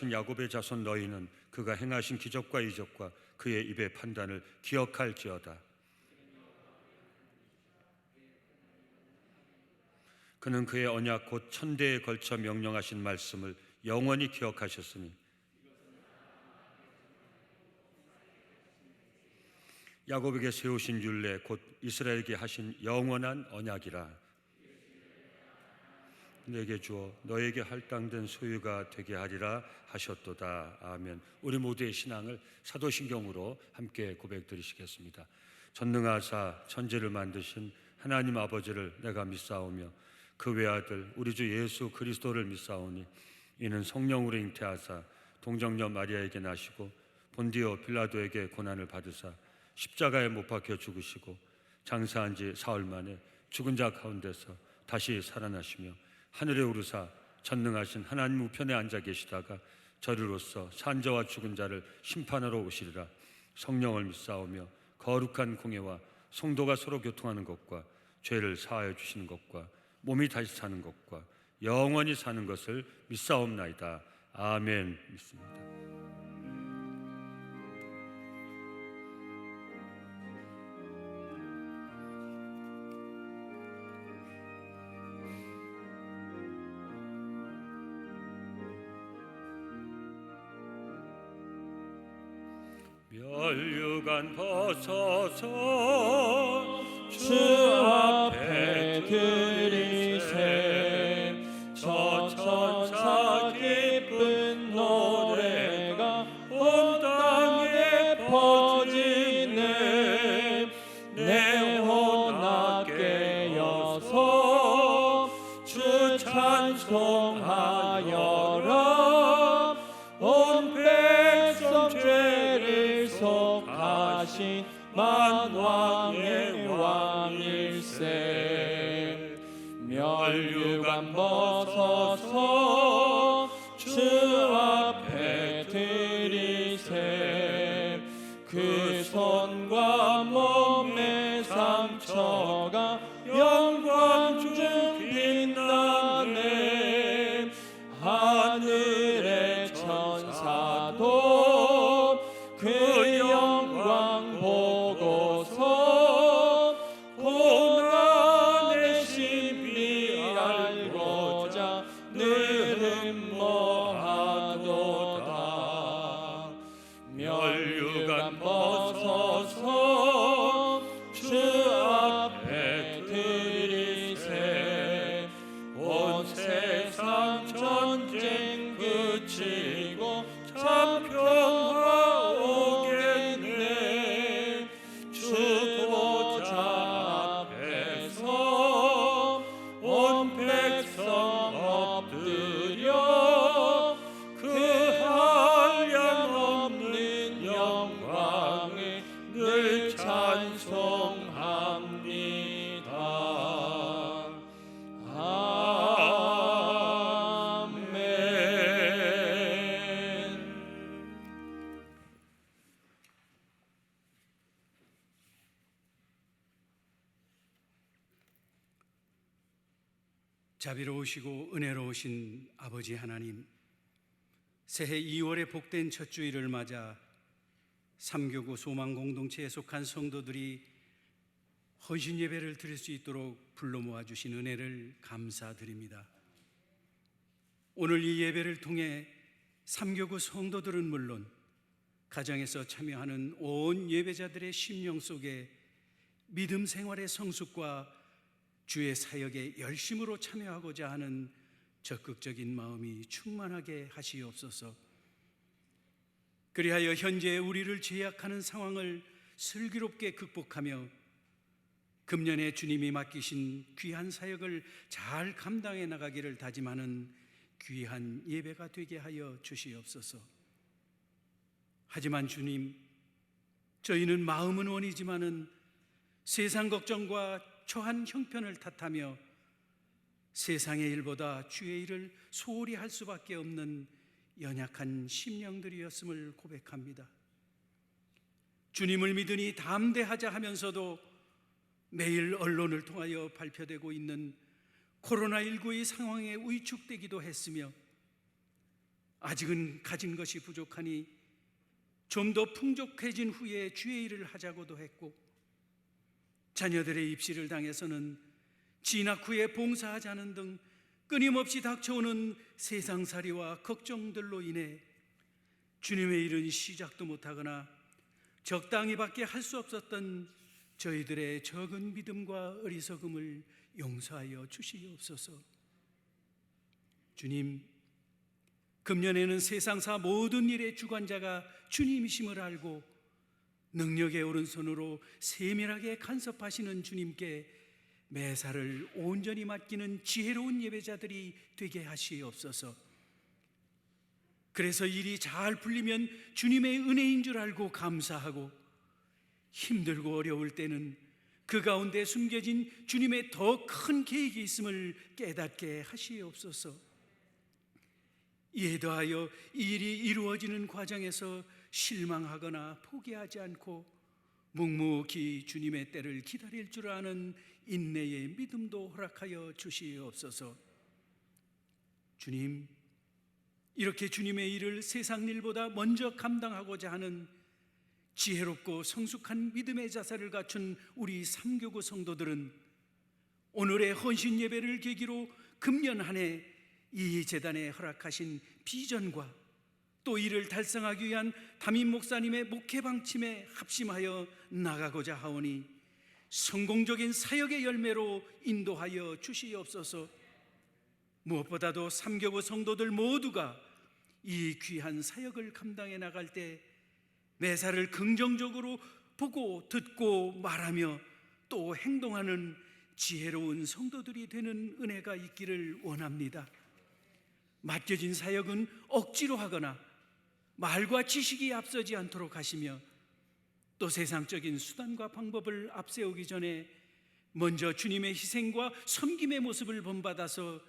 같은 야곱의 자손 너희는 그가 행하신 기적과 이적과 그의 입의 판단을 기억할지어다. 그는 그의 언약 곧 천대에 걸쳐 명령하신 말씀을 영원히 기억하셨으니 야곱에게 세우신 율례 곧 이스라엘에게 하신 영원한 언약이라. 내게 주어 너에게 할당된 소유가 되게 하리라 하셨도다. 아멘. 우리 모두의 신앙을 사도신경으로 함께 고백드리시겠습니다. 전능하사 천지를 만드신 하나님 아버지를 내가 믿사오며 그 외아들 우리 주 예수 그리스도를 믿사오니 이는 성령으로 잉태하사 동정녀 마리아에게 나시고 본디오 빌라도에게 고난을 받으사 십자가에 못 박혀 죽으시고 장사한 지 사흘 만에 죽은 자 가운데서 다시 살아나시며 하늘에 오르사 전능하신 하나님 우편에 앉아 계시다가 저리로서 산자와 죽은 자를 심판하러 오시리라. 성령을 믿사오며 거룩한 공예와 성도가 서로 교통하는 것과 죄를 사하여 주시는 것과 몸이 다시 사는 것과 영원히 사는 것을 믿사옵나이다. 아멘. 믿습니다. 멸류관 벗어서 주 앞에 드리세. 저 천사 기쁜 노래가 온 땅에 퍼지네. 내 혼악 깨어서 주 찬송하여라. 온 백성 죄를 속하신 만왕의 왕일세. 멸류관 벗어서 주 앞에 드리세. 그 손과 몸의 상처가 영광 중 빛나네. 하늘의 천사도 그 영광 보고서 고난의 신비 알고자 늘 음모하도다. 멸류관 벗어서 주 앞에 드리세. 온 세상 전쟁 그치고 참 평화 오겠네. 주 보좌 앞에서 온 백성 엎드려 그 한량없는 영광을 늘 찬송합니다. 아멘. 자비로우시고 은혜로우신 아버지 하나님, 새해 2월의 복된 첫 주일을 맞아 삼교구 소망공동체에 속한 성도들이 헌신 예배를 드릴 수 있도록 불러 모아주신 은혜를 감사드립니다. 오늘 이 예배를 통해 삼교구 성도들은 물론 가정에서 참여하는 온 예배자들의 심령 속에 믿음 생활의 성숙과 주의 사역에 열심으로 참여하고자 하는 적극적인 마음이 충만하게 하시옵소서. 그리하여 현재 우리를 제약하는 상황을 슬기롭게 극복하며 금년에 주님이 맡기신 귀한 사역을 잘 감당해 나가기를 다짐하는 귀한 예배가 되게 하여 주시옵소서. 하지만 주님, 저희는 마음은 원이지만은 세상 걱정과 초한 형편을 탓하며 세상의 일보다 주의 일을 소홀히 할 수밖에 없는 연약한 심령들이었음을 고백합니다. 주님을 믿으니 담대하자 하면서도 매일 언론을 통하여 발표되고 있는 코로나19의 상황에 위축되기도 했으며 아직은 가진 것이 부족하니 좀 더 풍족해진 후에 주의 일을 하자고도 했고, 자녀들의 입시를 당해서는 진학 후에 봉사하자는 등 끊임없이 닥쳐오는 세상살이와 걱정들로 인해 주님의 일은 시작도 못하거나 적당히 밖에 할 수 없었던 저희들의 적은 믿음과 어리석음을 용서하여 주시옵소서. 주님, 금년에는 세상사 모든 일의 주관자가 주님이심을 알고 능력의 오른손으로 세밀하게 간섭하시는 주님께 매사를 온전히 맡기는 지혜로운 예배자들이 되게 하시옵소서. 그래서 일이 잘 풀리면 주님의 은혜인 줄 알고 감사하고, 힘들고 어려울 때는 그 가운데 숨겨진 주님의 더 큰 계획이 있음을 깨닫게 하시옵소서. 이에 더하여 이 일이 이루어지는 과정에서 실망하거나 포기하지 않고 묵묵히 주님의 때를 기다릴 줄 아는 인내의 믿음도 허락하여 주시옵소서. 주님, 이렇게 주님의 일을 세상 일보다 먼저 감당하고자 하는 지혜롭고 성숙한 믿음의 자세를 갖춘 우리 삼교구 성도들은 오늘의 헌신 예배를 계기로 금년 한 해 이 재단에 허락하신 비전과 또 이를 달성하기 위한 담임 목사님의 목회 방침에 합심하여 나가고자 하오니 성공적인 사역의 열매로 인도하여 주시옵소서. 무엇보다도 삼교구 성도들 모두가 이 귀한 사역을 감당해 나갈 때 매사를 긍정적으로 보고 듣고 말하며 또 행동하는 지혜로운 성도들이 되는 은혜가 있기를 원합니다. 맡겨진 사역은 억지로 하거나 말과 지식이 앞서지 않도록 하시며, 또 세상적인 수단과 방법을 앞세우기 전에 먼저 주님의 희생과 섬김의 모습을 본받아서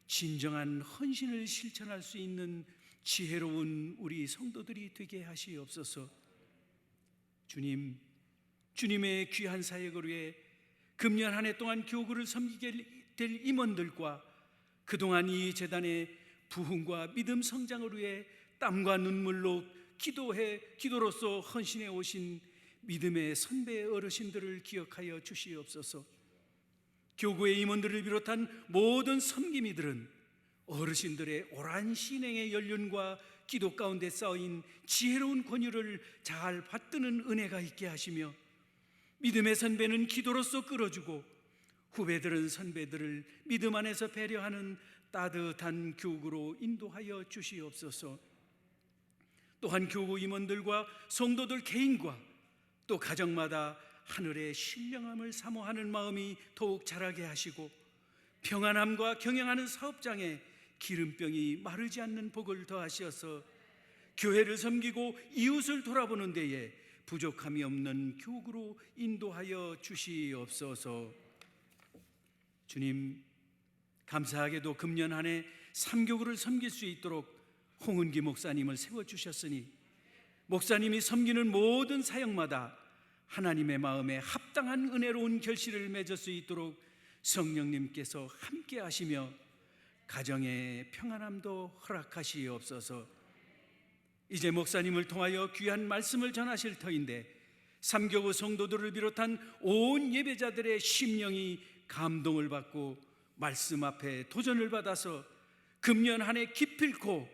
진정한 헌신을 실천할 수 있는 지혜로운 우리 성도들이 되게 하시옵소서. 주님, 주님의 귀한 사역을 위해 금년 한 해 동안 교구를 섬기게 될 임원들과 그동안 이 재단의 부흥과 믿음 성장을 위해 땀과 눈물로 기도로서 헌신해 오신 믿음의 선배 어르신들을 기억하여 주시옵소서. 교구의 임원들을 비롯한 모든 섬김이들은 어르신들의 오랜 신행의 연륜과 기도 가운데 쌓인 지혜로운 권유를 잘 받드는 은혜가 있게 하시며, 믿음의 선배는 기도로서 끌어주고 후배들은 선배들을 믿음 안에서 배려하는 따뜻한 교구로 인도하여 주시옵소서. 또한 교구 임원들과 성도들 개인과 또 가정마다 하늘의 신령함을 사모하는 마음이 더욱 자라게 하시고, 평안함과 경영하는 사업장에 기름병이 마르지 않는 복을 더하셔서 교회를 섬기고 이웃을 돌아보는 데에 부족함이 없는 교구로 인도하여 주시옵소서. 주님, 감사하게도 금년 한 해 삼교구를 섬길 수 있도록 홍은기 목사님을 세워주셨으니 목사님이 섬기는 모든 사역마다 하나님의 마음에 합당한 은혜로운 결실을 맺을 수 있도록 성령님께서 함께 하시며 가정의 평안함도 허락하시옵소서. 이제 목사님을 통하여 귀한 말씀을 전하실 터인데 삼교구 성도들을 비롯한 온 예배자들의 심령이 감동을 받고 말씀 앞에 도전을 받아서 금년 한 해 기필코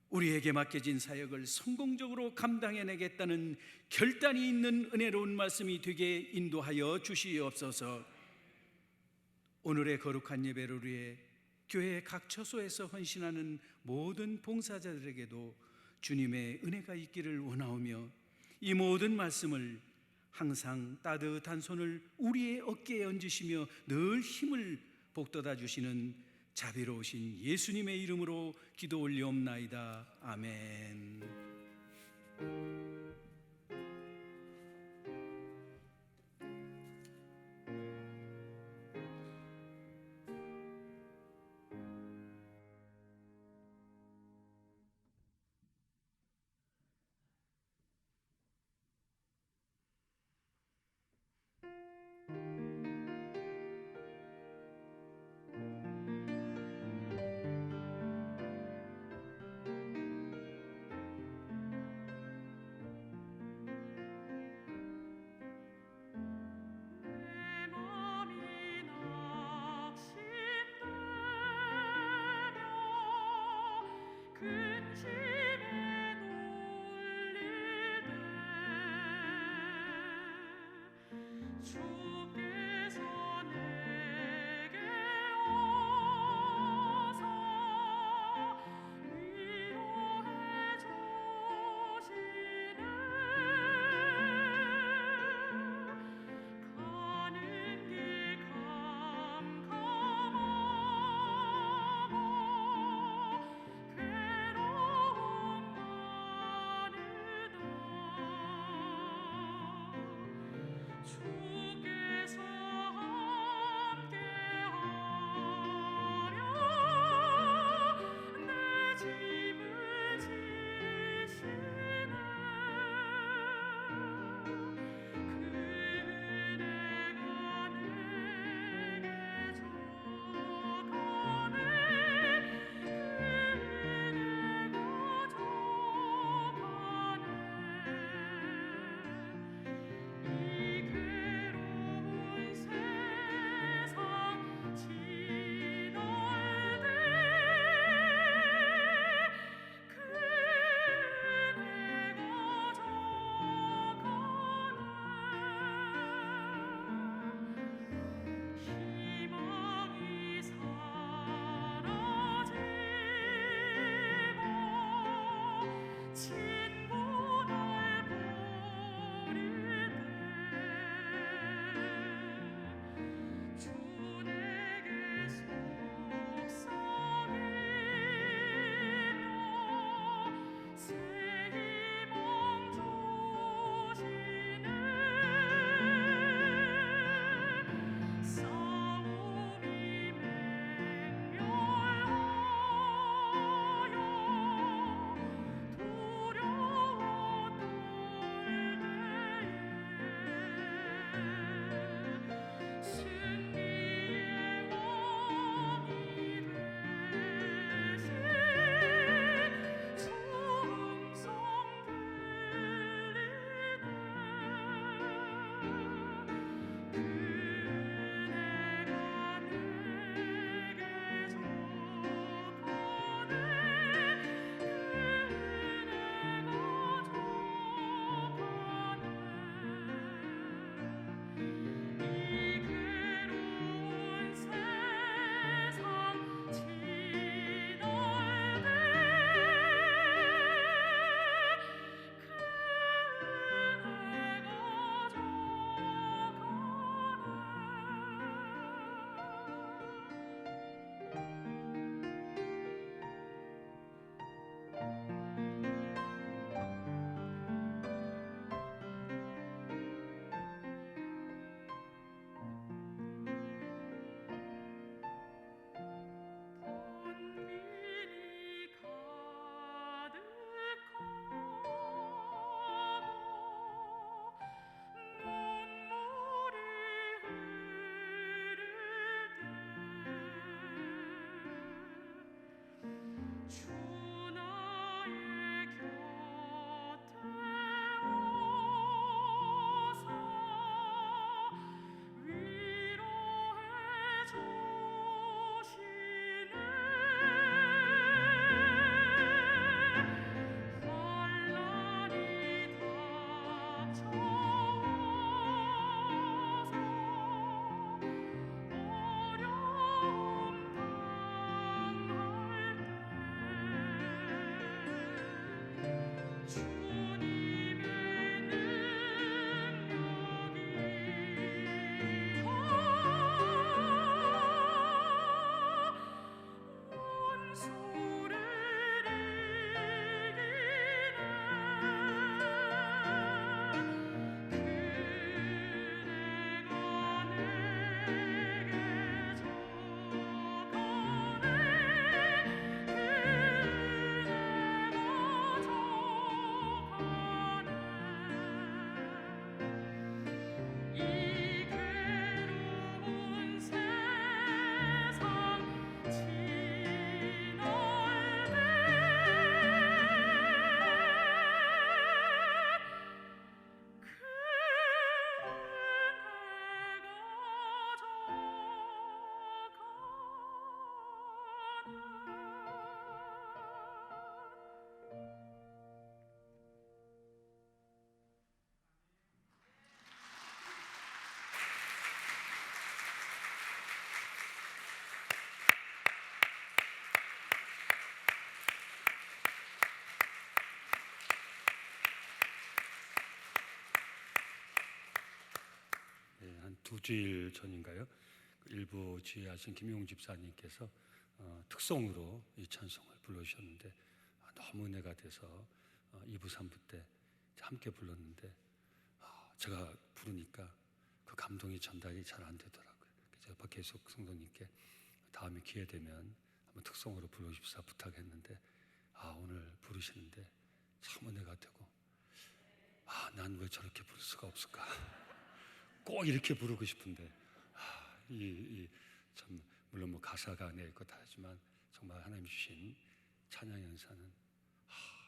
우리에게 맡겨진 사역을 성공적으로 감당해내겠다는 결단이 있는 은혜로운 말씀이 되게 인도하여 주시옵소서. 오늘의 거룩한 예배를 위해 교회 각 처소에서 헌신하는 모든 봉사자들에게도 주님의 은혜가 있기를 원하오며, 이 모든 말씀을 항상 따뜻한 손을 우리의 어깨에 얹으시며 늘 힘을 복돋아 주시는 자비로우신 예수님의 이름으로 기도 올리옵나이다. 아멘. 괴로워 두 주일 전인가요? 일부 지휘하신 김용 집사님께서 특송으로 이 찬송을 불러주셨는데 너무 은혜가 돼서 2부 3부 때 함께 불렀는데 제가 부르니까 그 감동이 전달이 잘 안 되더라고요. 제가 박혜숙 성도님께 다음에 기회 되면 한번 특송으로 불러주십사 부탁했는데 오늘 부르시는데 참 은혜가 되고 난 왜 저렇게 부를 수가 없을까? 꼭 이렇게 부르고 싶은데 참 물론 뭐 가사가 내 있고 다 하지만 정말 하나님 주신 찬양 연사는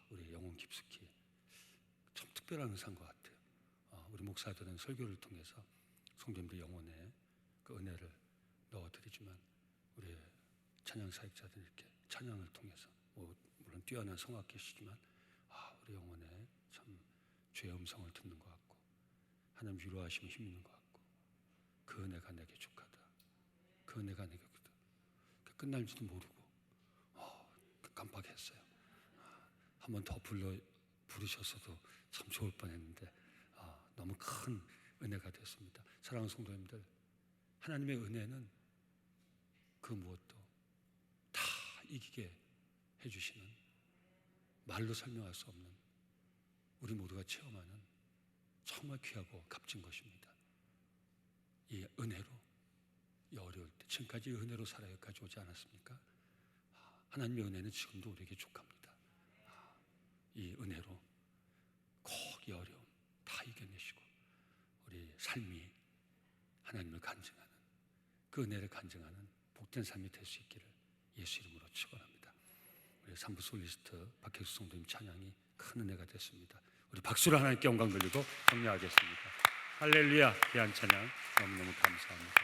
우리 영혼 깊숙이 참 특별한 은사인 것 같아요. 우리 목사들은 설교를 통해서 성도님들 영혼에 그 은혜를 넣어드리지만 우리 찬양 사역자들 이렇게 찬양을 통해서 물론 뛰어난 성악계시지만 우리 영혼에 참 주의 음성을 듣는 것 같고 하나님 위로하시면 힘 있는 것 같고 그 은혜가 내게 족하다. 그 은혜가 내게 족하다. 끝날지도 모르고 깜빡했어요. 한 번 더 부르셨어도 참 좋을 뻔했는데 너무 큰 은혜가 됐습니다. 사랑하는 성도님들, 하나님의 은혜는 그 무엇도 다 이기게 해주시는 말로 설명할 수 없는 우리 모두가 체험하는 정말 귀하고 값진 것입니다. 이 은혜로 이 어려울 때 지금까지 은혜로 살아 여기까지 오지 않았습니까? 하나님의 은혜는 지금도 우리에게 족합니다. 이 은혜로 꼭 이 어려움 다 이겨내시고 우리 삶이 하나님을 간증하는 그 은혜를 간증하는 복된 삶이 될 수 있기를 예수 이름으로 축원합니다. 우리 3부 솔리스트 박혜수 성도님 찬양이 큰 은혜가 됐습니다. 우리 박수로 하나님께 영광 돌리고 격려하겠습니다. 할렐루야. 귀한 찬양 너무너무 감사합니다.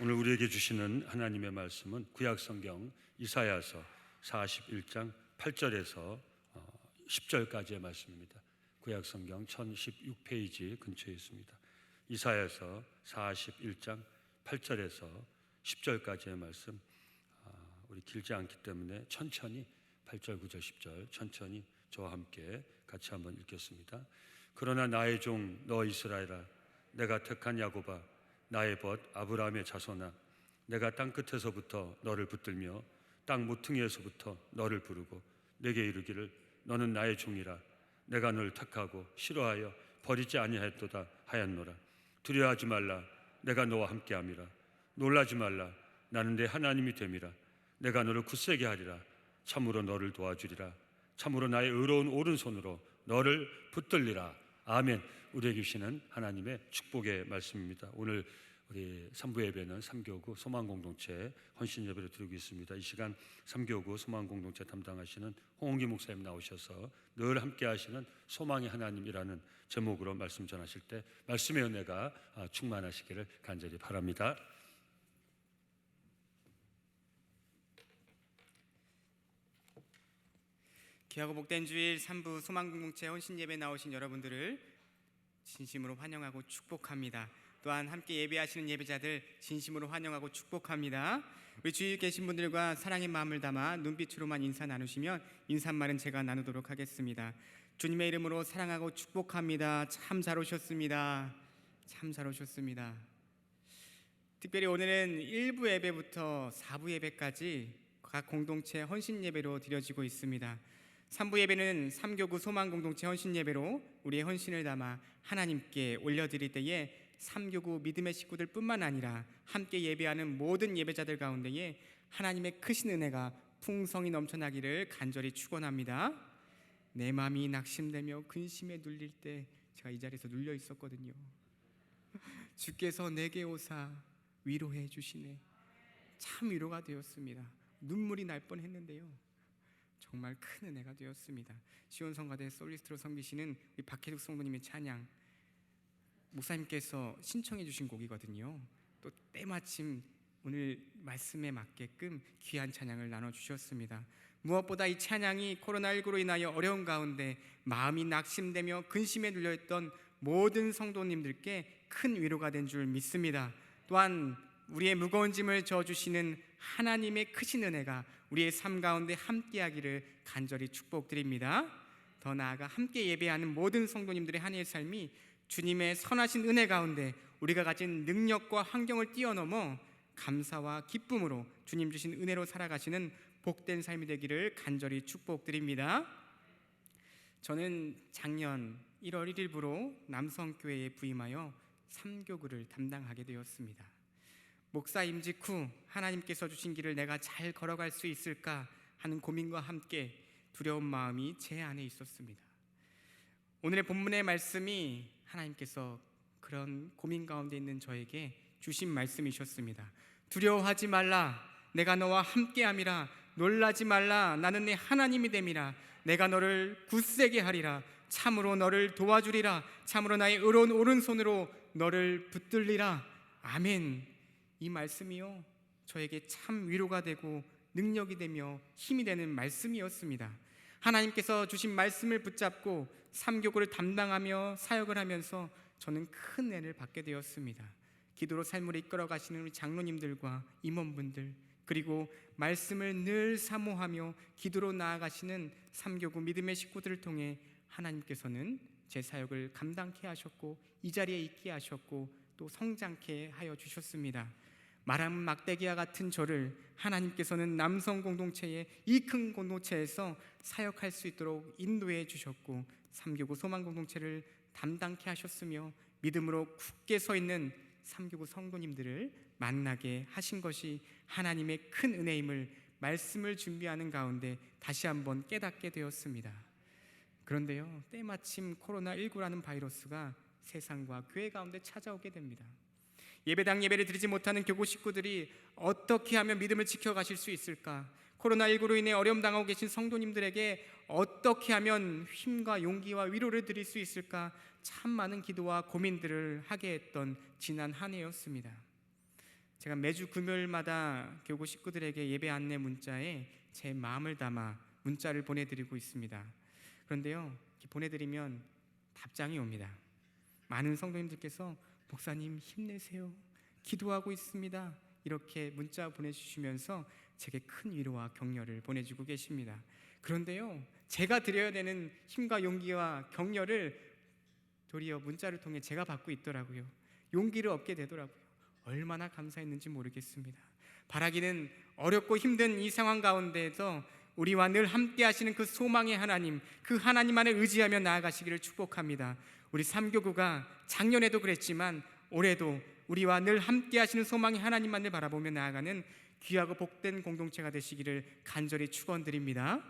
오늘 우리에게 주시는 하나님의 말씀은 구약성경 이사야서 41장 8절에서 10절까지의 말씀입니다. 구약성경 1016페이지 근처에 있습니다. 이사야서 41장 8절에서 10절까지의 말씀, 우리 길지 않기 때문에 천천히 8절, 9절, 10절 천천히 저와 함께 같이 한번 읽겠습니다. 그러나 나의 종 너 이스라엘아, 내가 택한 야곱아, 나의 벗 아브라함의 자손아, 내가 땅 끝에서부터 너를 붙들며 땅 모퉁이에서부터 너를 부르고 내게 이르기를 너는 나의 종이라. 내가 너를 택하고 싫어하여 버리지 아니하였도다 하였노라. 두려워하지 말라. 내가 너와 함께함이라. 놀라지 말라. 나는 내 하나님이 됨이라. 내가 너를 굳세게 하리라. 참으로 너를 도와주리라. 참으로 나의 의로운 오른손으로 너를 붙들리라. 아멘. 우리에게 주시는 하나님의 축복의 말씀입니다. 오늘 우리 3부 예배는 3교구 소망공동체 헌신 예배를 드리고 있습니다. 이 시간 3교구 소망공동체 담당하시는 홍홍기 목사님 나오셔서 늘 함께 하시는 소망의 하나님이라는 제목으로 말씀 전하실 때 말씀의 은혜가 충만하시기를 간절히 바랍니다. 귀하고 복된 주일 3부 소망공동체 헌신 예배 나오신 여러분들을 진심으로 환영하고 축복합니다. 또한 함께 예배하시는 예배자들 진심으로 환영하고 축복합니다. 우리 주위에 계신 분들과 사랑의 마음을 담아 눈빛으로만 인사 나누시면 인사말은 제가 나누도록 하겠습니다. 주님의 이름으로 사랑하고 축복합니다. 참 잘 오셨습니다. 참 잘 오셨습니다. 특별히 오늘은 1부 예배부터 4부 예배까지 각 공동체 헌신 예배로 드려지고 있습니다. 3부 예배는 3교구 소망공동체 헌신 예배로 우리의 헌신을 담아 하나님께 올려드릴 때에 3교구 믿음의 식구들 뿐만 아니라 함께 예배하는 모든 예배자들 가운데에 하나님의 크신 은혜가 풍성히 넘쳐나기를 간절히 축원합니다. 내 마음이 낙심되며 근심에 눌릴 때 제가 이 자리에서 눌려 있었거든요. 주께서 내게 오사 위로해 주시네. 참 위로가 되었습니다. 눈물이 날 뻔했는데요, 정말 큰 은혜가 되었습니다. 시온성가대 솔리스트로 섬기시는 우리 박혜숙 성도님의 찬양, 목사님께서 신청해 주신 곡이거든요. 또 때마침 오늘 말씀에 맞게끔 귀한 찬양을 나눠주셨습니다. 무엇보다 이 찬양이 코로나19로 인하여 어려운 가운데 마음이 낙심되며 근심에 눌려있던 모든 성도님들께 큰 위로가 된 줄 믿습니다. 또한 우리의 무거운 짐을 져주시는 하나님의 크신 은혜가 우리의 삶 가운데 함께하기를 간절히 축복드립니다. 더 나아가 함께 예배하는 모든 성도님들의 한 해의 삶이 주님의 선하신 은혜 가운데 우리가 가진 능력과 환경을 뛰어넘어 감사와 기쁨으로 주님 주신 은혜로 살아가시는 복된 삶이 되기를 간절히 축복드립니다. 저는 작년 1월 1일부로 남성교회에 부임하여 삼교구를 담당하게 되었습니다. 목사 임직 후 하나님께서 주신 길을 내가 잘 걸어갈 수 있을까 하는 고민과 함께 두려운 마음이 제 안에 있었습니다. 오늘의 본문의 말씀이 하나님께서 그런 고민 가운데 있는 저에게 주신 말씀이셨습니다. 두려워하지 말라, 내가 너와 함께함이라. 놀라지 말라, 나는 내 하나님이 됨이라. 내가 너를 굳세게 하리라. 참으로 너를 도와주리라. 참으로 나의 의로운 오른손으로 너를 붙들리라. 아멘. 이 말씀이요, 저에게 참 위로가 되고 능력이 되며 힘이 되는 말씀이었습니다. 하나님께서 주신 말씀을 붙잡고 삼교구를 담당하며 사역을 하면서 저는 큰 은혜를 받게 되었습니다. 기도로 삶을 이끌어 가시는 우리 장로님들과 임원분들, 그리고 말씀을 늘 사모하며 기도로 나아가시는 삼교구 믿음의 식구들을 통해 하나님께서는 제 사역을 감당케 하셨고 이 자리에 있게 하셨고 또 성장케 하여 주셨습니다. 마람 막대기와 같은 저를 하나님께서는 남성 공동체의 이 큰 공동체에서 사역할 수 있도록 인도해 주셨고 삼교구 소망 공동체를 담당케 하셨으며 믿음으로 굳게 서 있는 삼교구 성도님들을 만나게 하신 것이 하나님의 큰 은혜임을 말씀을 준비하는 가운데 다시 한번 깨닫게 되었습니다. 그런데요, 때마침 코로나19라는 바이러스가 세상과 교회 가운데 찾아오게 됩니다. 예배당 예배를 드리지 못하는 교구 식구들이 어떻게 하면 믿음을 지켜가실 수 있을까? 코로나19로 인해 어려움 당하고 계신 성도님들에게 어떻게 하면 힘과 용기와 위로를 드릴 수 있을까? 참 많은 기도와 고민들을 하게 했던 지난 한 해였습니다. 제가 매주 금요일마다 교구 식구들에게 예배 안내 문자에 제 마음을 담아 문자를 보내드리고 있습니다. 그런데요, 이렇게 보내드리면 답장이 옵니다. 많은 성도님들께서 목사님 힘내세요, 기도하고 있습니다, 이렇게 문자 보내주시면서 제게 큰 위로와 격려를 보내주고 계십니다. 그런데요, 제가 드려야 되는 힘과 용기와 격려를 도리어 문자를 통해 제가 받고 있더라고요. 용기를 얻게 되더라고요. 얼마나 감사했는지 모르겠습니다. 바라기는 어렵고 힘든 이 상황 가운데에서 우리와 늘 함께 하시는 그 소망의 하나님, 그 하나님 안에 의지하며 나아가시기를 축복합니다. 우리 삼교구가 작년에도 그랬지만 올해도 우리와 늘 함께 하시는 소망의 하나님만을 바라보며 나아가는 귀하고 복된 공동체가 되시기를 간절히 축원드립니다.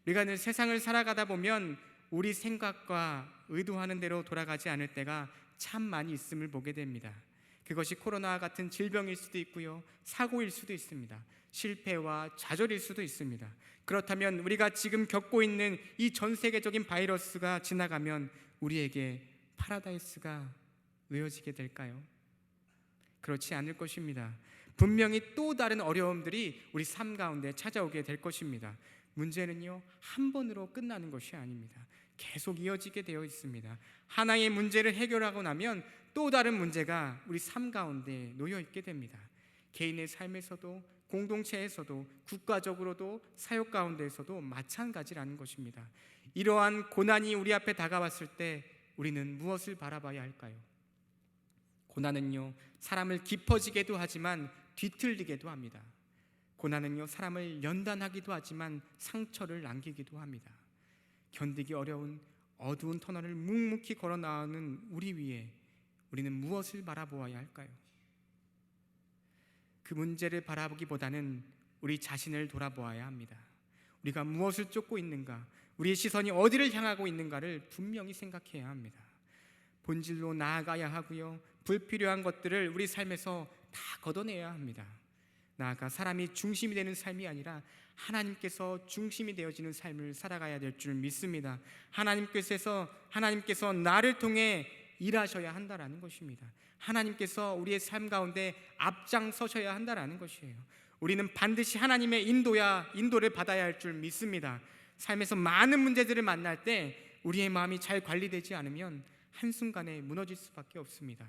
우리가 늘 세상을 살아가다 보면 우리 생각과 의도하는 대로 돌아가지 않을 때가 참 많이 있음을 보게 됩니다. 그것이 코로나와 같은 질병일 수도 있고요, 사고일 수도 있습니다. 실패와 좌절일 수도 있습니다. 그렇다면 우리가 지금 겪고 있는 이 전 세계적인 바이러스가 지나가면 우리에게 파라다이스가 놓여지게 될까요? 그렇지 않을 것입니다. 분명히 또 다른 어려움들이 우리 삶 가운데 찾아오게 될 것입니다. 문제는요, 한 번으로 끝나는 것이 아닙니다. 계속 이어지게 되어 있습니다. 하나의 문제를 해결하고 나면 또 다른 문제가 우리 삶 가운데 놓여 있게 됩니다. 개인의 삶에서도 공동체에서도 국가적으로도 사역 가운데에서도 마찬가지라는 것입니다. 이러한 고난이 우리 앞에 다가왔을 때 우리는 무엇을 바라봐야 할까요? 고난은요, 사람을 깊어지게도 하지만 뒤틀리게도 합니다. 고난은요, 사람을 연단하기도 하지만 상처를 남기기도 합니다. 견디기 어려운 어두운 터널을 묵묵히 걸어 나가는 우리 위에 우리는 무엇을 바라보아야 할까요? 그 문제를 바라보기보다는 우리 자신을 돌아보아야 합니다. 우리가 무엇을 쫓고 있는가, 우리의 시선이 어디를 향하고 있는가를 분명히 생각해야 합니다. 본질로 나아가야 하고요, 불필요한 것들을 우리 삶에서 다 걷어내야 합니다. 나아가 사람이 중심이 되는 삶이 아니라 하나님께서 중심이 되어지는 삶을 살아가야 될 줄 믿습니다. 하나님께서 나를 통해 일하셔야 한다라는 것입니다. 하나님께서 우리의 삶 가운데 앞장서셔야 한다라는 것이에요. 우리는 반드시 하나님의 인도를 받아야 할 줄 믿습니다. 삶에서 많은 문제들을 만날 때 우리의 마음이 잘 관리되지 않으면 한순간에 무너질 수밖에 없습니다.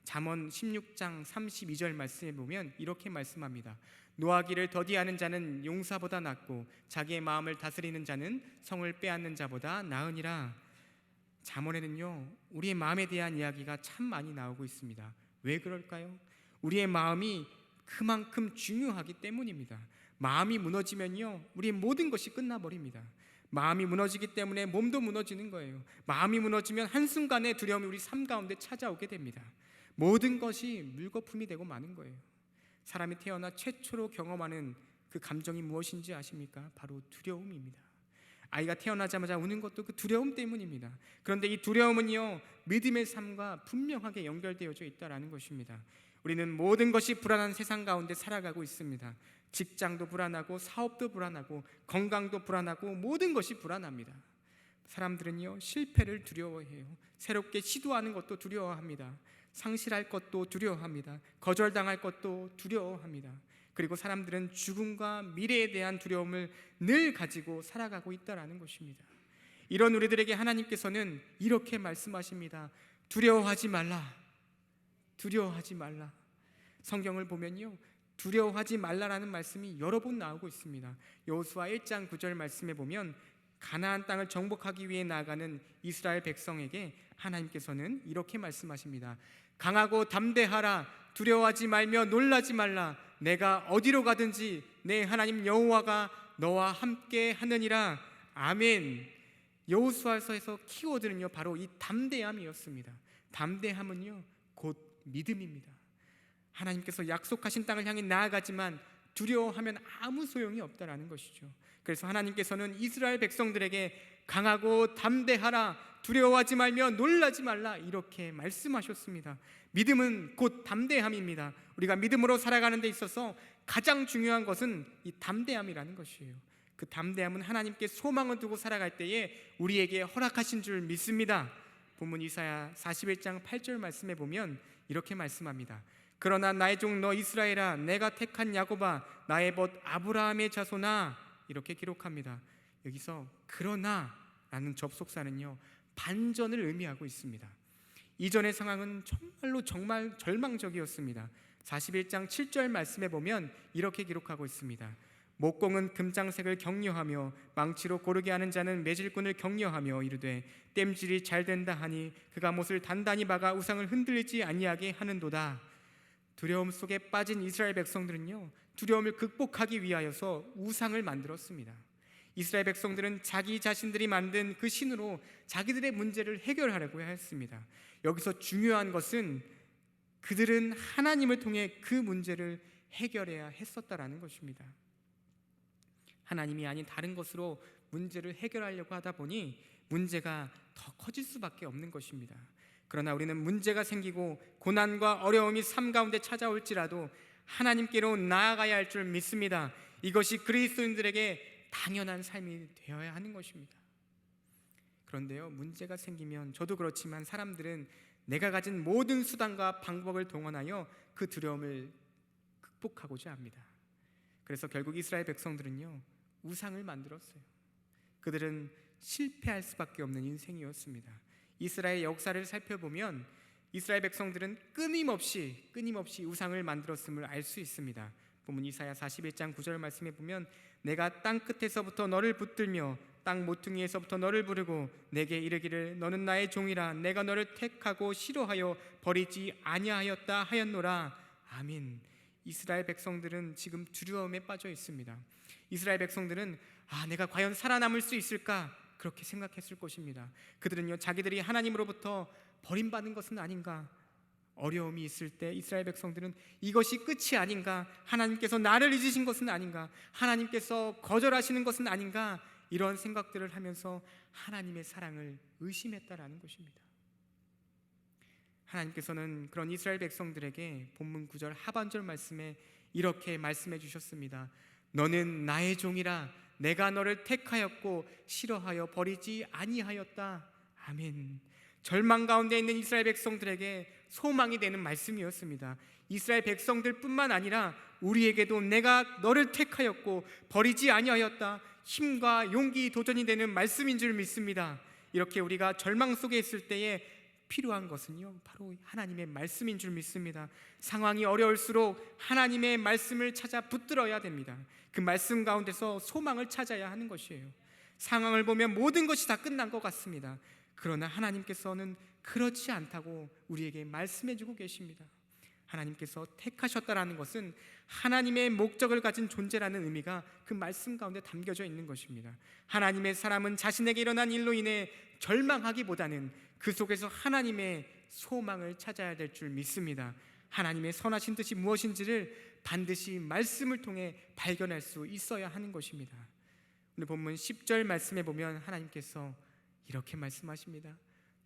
잠언 16장 32절 말씀에 보면 이렇게 말씀합니다. 노하기를 더디하는 자는 용사보다 낫고 자기의 마음을 다스리는 자는 성을 빼앗는 자보다 나으니라. 잠언에는요, 우리의 마음에 대한 이야기가 참 많이 나오고 있습니다. 왜 그럴까요? 우리의 마음이 그만큼 중요하기 때문입니다. 마음이 무너지면요, 우리의 모든 것이 끝나버립니다. 마음이 무너지기 때문에 몸도 무너지는 거예요. 마음이 무너지면 한순간에 두려움이 우리 삶 가운데 찾아오게 됩니다. 모든 것이 물거품이 되고 마는 거예요. 사람이 태어나 최초로 경험하는 그 감정이 무엇인지 아십니까? 바로 두려움입니다. 아이가 태어나자마자 우는 것도 그 두려움 때문입니다. 그런데 이 두려움은요, 믿음의 삶과 분명하게 연결되어져 있다는 것입니다. 우리는 모든 것이 불안한 세상 가운데 살아가고 있습니다. 직장도 불안하고 사업도 불안하고 건강도 불안하고 모든 것이 불안합니다. 사람들은요, 실패를 두려워해요. 새롭게 시도하는 것도 두려워합니다. 상실할 것도 두려워합니다. 거절당할 것도 두려워합니다. 그리고 사람들은 죽음과 미래에 대한 두려움을 늘 가지고 살아가고 있다는 것입니다. 이런 우리들에게 하나님께서는 이렇게 말씀하십니다. 두려워하지 말라. 두려워하지 말라. 성경을 보면요, 두려워하지 말라라는 말씀이 여러 번 나오고 있습니다. 여호수아 1장 9절 말씀에 보면 가나안 땅을 정복하기 위해 나아가는 이스라엘 백성에게 하나님께서는 이렇게 말씀하십니다. 강하고 담대하라. 두려워하지 말며 놀라지 말라. 내가 어디로 가든지 내 하나님 여호와가 너와 함께 하느니라. 아멘. 여호수아서에서 키워드는요, 바로 이 담대함이었습니다. 담대함은요, 곧 믿음입니다. 하나님께서 약속하신 땅을 향해 나아가지만 두려워하면 아무 소용이 없다라는 것이죠. 그래서 하나님께서는 이스라엘 백성들에게 강하고 담대하라, 두려워하지 말며 놀라지 말라, 이렇게 말씀하셨습니다. 믿음은 곧 담대함입니다. 우리가 믿음으로 살아가는 데 있어서 가장 중요한 것은 이 담대함이라는 것이에요. 그 담대함은 하나님께 소망을 두고 살아갈 때에 우리에게 허락하신 줄 믿습니다. 본문 이사야 41장 8절 말씀에 보면 이렇게 말씀합니다. 그러나 나의 종 너 이스라엘아, 내가 택한 야곱아, 나의 벗 아브라함의 자손아, 이렇게 기록합니다. 여기서 그러나 라는 접속사는요, 반전을 의미하고 있습니다. 이전의 상황은 정말 절망적이었습니다. 41장 7절 말씀에 보면 이렇게 기록하고 있습니다. 목공은 금장색을 격려하며 망치로 고르게 하는 자는 매질꾼을 격려하며 이르되 땜질이 잘 된다 하니 그가 못을 단단히 박아 우상을 흔들리지 아니하게 하는도다. 두려움 속에 빠진 이스라엘 백성들은요, 두려움을 극복하기 위하여서 우상을 만들었습니다. 이스라엘 백성들은 자기 자신들이 만든 그 신으로 자기들의 문제를 해결하려고 했습니다. 여기서 중요한 것은 그들은 하나님을 통해 그 문제를 해결해야 했었다라는 것입니다. 하나님이 아닌 다른 것으로 문제를 해결하려고 하다 보니 문제가 더 커질 수밖에 없는 것입니다. 그러나 우리는 문제가 생기고 고난과 어려움이 삶 가운데 찾아올지라도 하나님께로 나아가야 할 줄 믿습니다. 이것이 그리스도인들에게 당연한 삶이 되어야 하는 것입니다. 그런데요, 문제가 생기면 저도 그렇지만 사람들은 내가 가진 모든 수단과 방법을 동원하여 그 두려움을 극복하고자 합니다. 그래서 결국 이스라엘 백성들은요, 우상을 만들었어요. 그들은 실패할 수밖에 없는 인생이었습니다. 이스라엘 역사를 살펴보면 이스라엘 백성들은 끊임없이 우상을 만들었음을 알 수 있습니다. 본문 이사야 41장 9절 말씀에 보면 내가 땅 끝에서부터 너를 붙들며 땅 모퉁이에서부터 너를 부르고 내게 이르기를 너는 나의 종이라 내가 너를 택하고 싫어하여 버리지 아니하였다 하였노라. 아멘. 이스라엘 백성들은 지금 두려움에 빠져 있습니다. 이스라엘 백성들은 내가 과연 살아남을 수 있을까? 그렇게 생각했을 것입니다. 그들은요, 자기들이 하나님으로부터 버림받은 것은 아닌가, 어려움이 있을 때 이스라엘 백성들은 이것이 끝이 아닌가, 하나님께서 나를 잊으신 것은 아닌가, 하나님께서 거절하시는 것은 아닌가, 이런 생각들을 하면서 하나님의 사랑을 의심했다라는 것입니다. 하나님께서는 그런 이스라엘 백성들에게 본문 9절 하반절 말씀에 이렇게 말씀해 주셨습니다. 너는 나의 종이라 내가 너를 택하였고 싫어하여 버리지 아니하였다. 아멘. 절망 가운데 있는 이스라엘 백성들에게 소망이 되는 말씀이었습니다. 이스라엘 백성들뿐만 아니라 우리에게도 내가 너를 택하였고 버리지 아니하였다. 힘과 용기 도전이 되는 말씀인 줄 믿습니다. 이렇게 우리가 절망 속에 있을 때에 필요한 것은요, 바로 하나님의 말씀인 줄 믿습니다. 상황이 어려울수록 하나님의 말씀을 찾아 붙들어야 됩니다. 그 말씀 가운데서 소망을 찾아야 하는 것이에요. 상황을 보면 모든 것이 다 끝난 것 같습니다. 그러나 하나님께서는 그렇지 않다고 우리에게 말씀해주고 계십니다. 하나님께서 택하셨다라는 것은 하나님의 목적을 가진 존재라는 의미가 그 말씀 가운데 담겨져 있는 것입니다. 하나님의 사람은 자신에게 일어난 일로 인해 절망하기보다는 그 속에서 하나님의 소망을 찾아야 될 줄 믿습니다. 하나님의 선하신 뜻이 무엇인지를 반드시 말씀을 통해 발견할 수 있어야 하는 것입니다. 오늘 본문 10절 말씀에 보면 하나님께서 이렇게 말씀하십니다.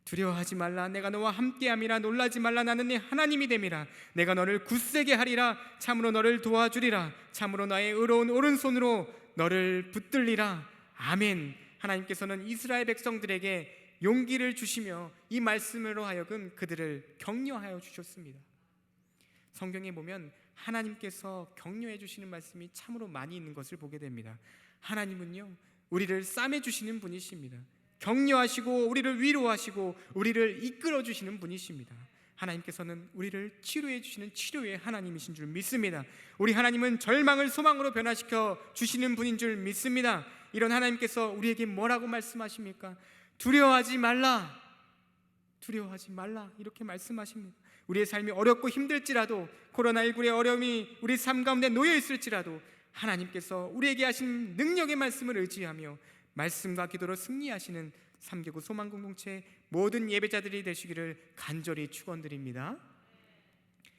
두려워하지 말라. 내가 너와 함께함이라. 놀라지 말라. 나는 네 하나님이 됨이라. 내가 너를 굳세게 하리라. 참으로 너를 도와주리라. 참으로 나의 의로운 오른손으로 너를 붙들리라. 아멘. 하나님께서는 이스라엘 백성들에게 용기를 주시며 이 말씀으로 하여금 그들을 격려하여 주셨습니다. 성경에 보면 하나님께서 격려해 주시는 말씀이 참으로 많이 있는 것을 보게 됩니다. 하나님은요, 우리를 싸매 주시는 분이십니다. 격려하시고 우리를 위로하시고 우리를 이끌어 주시는 분이십니다. 하나님께서는 우리를 치료해 주시는 치료의 하나님이신 줄 믿습니다. 우리 하나님은 절망을 소망으로 변화시켜 주시는 분인 줄 믿습니다. 이런 하나님께서 우리에게 뭐라고 말씀하십니까? 두려워하지 말라. 두려워하지 말라. 이렇게 말씀하십니다. 우리의 삶이 어렵고 힘들지라도, 코로나19의 어려움이 우리 삶 가운데 놓여 있을지라도 하나님께서 우리에게 하신 능력의 말씀을 의지하며 말씀과 기도로 승리하시는 3개국 소망공동체 모든 예배자들이 되시기를 간절히 축원드립니다.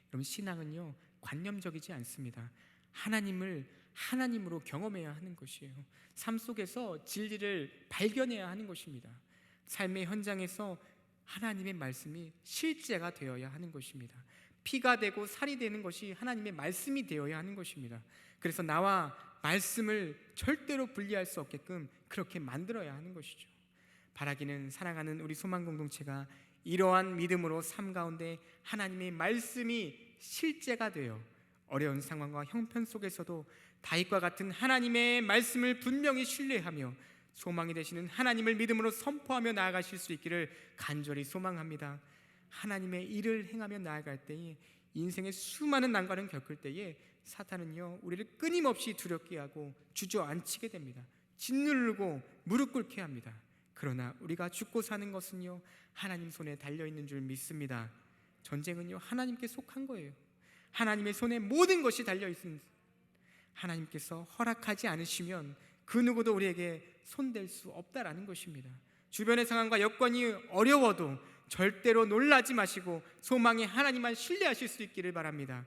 여러분, 신앙은요, 관념적이지 않습니다. 하나님을 하나님으로 경험해야 하는 것이에요. 삶 속에서 진리를 발견해야 하는 것입니다. 삶의 현장에서 하나님의 말씀이 실제가 되어야 하는 것입니다. 피가 되고 살이 되는 것이 하나님의 말씀이 되어야 하는 것입니다. 그래서 나와 말씀을 절대로 분리할 수 없게끔 그렇게 만들어야 하는 것이죠. 바라기는 사랑하는 우리 소망공동체가 이러한 믿음으로 삶 가운데 하나님의 말씀이 실제가 되어 어려운 상황과 형편 속에서도 다윗과 같은 하나님의 말씀을 분명히 신뢰하며 소망이 되시는 하나님을 믿음으로 선포하며 나아가실 수 있기를 간절히 소망합니다. 하나님의 일을 행하며 나아갈 때에, 인생의 수많은 난관을 겪을 때에 사탄은요, 우리를 끊임없이 두렵게 하고 주저앉히게 됩니다. 짓누르고 무릎 꿇게 합니다. 그러나 우리가 죽고 사는 것은요, 하나님 손에 달려있는 줄 믿습니다. 전쟁은요, 하나님께 속한 거예요. 하나님의 손에 모든 것이 달려있습니다. 하나님께서 허락하지 않으시면 그 누구도 우리에게 손댈 수 없다라는 것입니다. 주변의 상황과 여건이 어려워도 절대로 놀라지 마시고 소망의 하나님만 신뢰하실 수 있기를 바랍니다.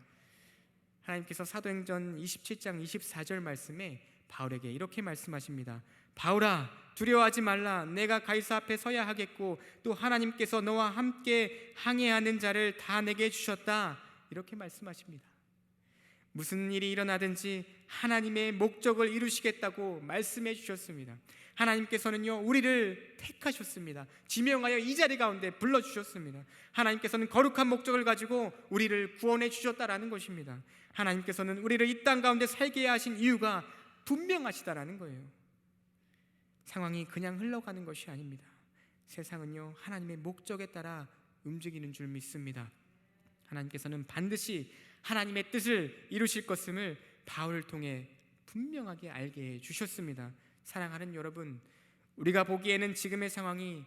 하나님께서 사도행전 27장 24절 말씀에 바울에게 이렇게 말씀하십니다. 바울아, 두려워하지 말라. 내가 가이사 앞에 서야 하겠고 또 하나님께서 너와 함께 항해하는 자를 다 내게 주셨다. 이렇게 말씀하십니다. 무슨 일이 일어나든지 하나님의 목적을 이루시겠다고 말씀해 주셨습니다. 하나님께서는요, 우리를 택하셨습니다. 지명하여 이 자리 가운데 불러주셨습니다. 하나님께서는 거룩한 목적을 가지고 우리를 구원해 주셨다라는 것입니다. 하나님께서는 우리를 이 땅 가운데 살게 하신 이유가 분명하시다라는 거예요. 상황이 그냥 흘러가는 것이 아닙니다. 세상은요, 하나님의 목적에 따라 움직이는 줄 믿습니다. 하나님께서는 반드시 하나님의 뜻을 이루실 것임을 바울을 통해 분명하게 알게 해주셨습니다. 사랑하는 여러분, 우리가 보기에는 지금의 상황이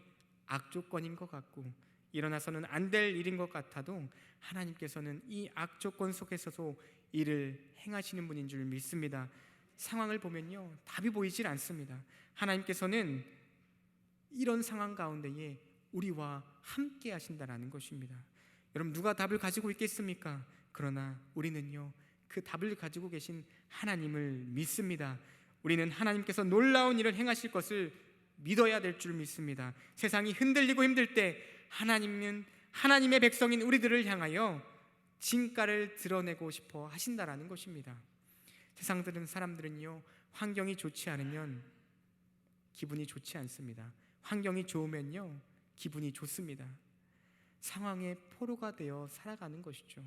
악조건인 것 같고 일어나서는 안 될 일인 것 같아도 하나님께서는 이 악조건 속에서도 일을 행하시는 분인 줄 믿습니다. 상황을 보면요, 답이 보이질 않습니다. 하나님께서는 이런 상황 가운데에 우리와 함께 하신다라는 것입니다. 여러분, 누가 답을 가지고 있겠습니까? 그러나 우리는요, 그 답을 가지고 계신 하나님을 믿습니다. 우리는 하나님께서 놀라운 일을 행하실 것을 믿어야 될 줄 믿습니다. 세상이 흔들리고 힘들 때 하나님은 하나님의 백성인 우리들을 향하여 진가를 드러내고 싶어 하신다라는 것입니다. 세상들은, 사람들은요, 환경이 좋지 않으면 기분이 좋지 않습니다. 환경이 좋으면요, 기분이 좋습니다. 상황의 포로가 되어 살아가는 것이죠.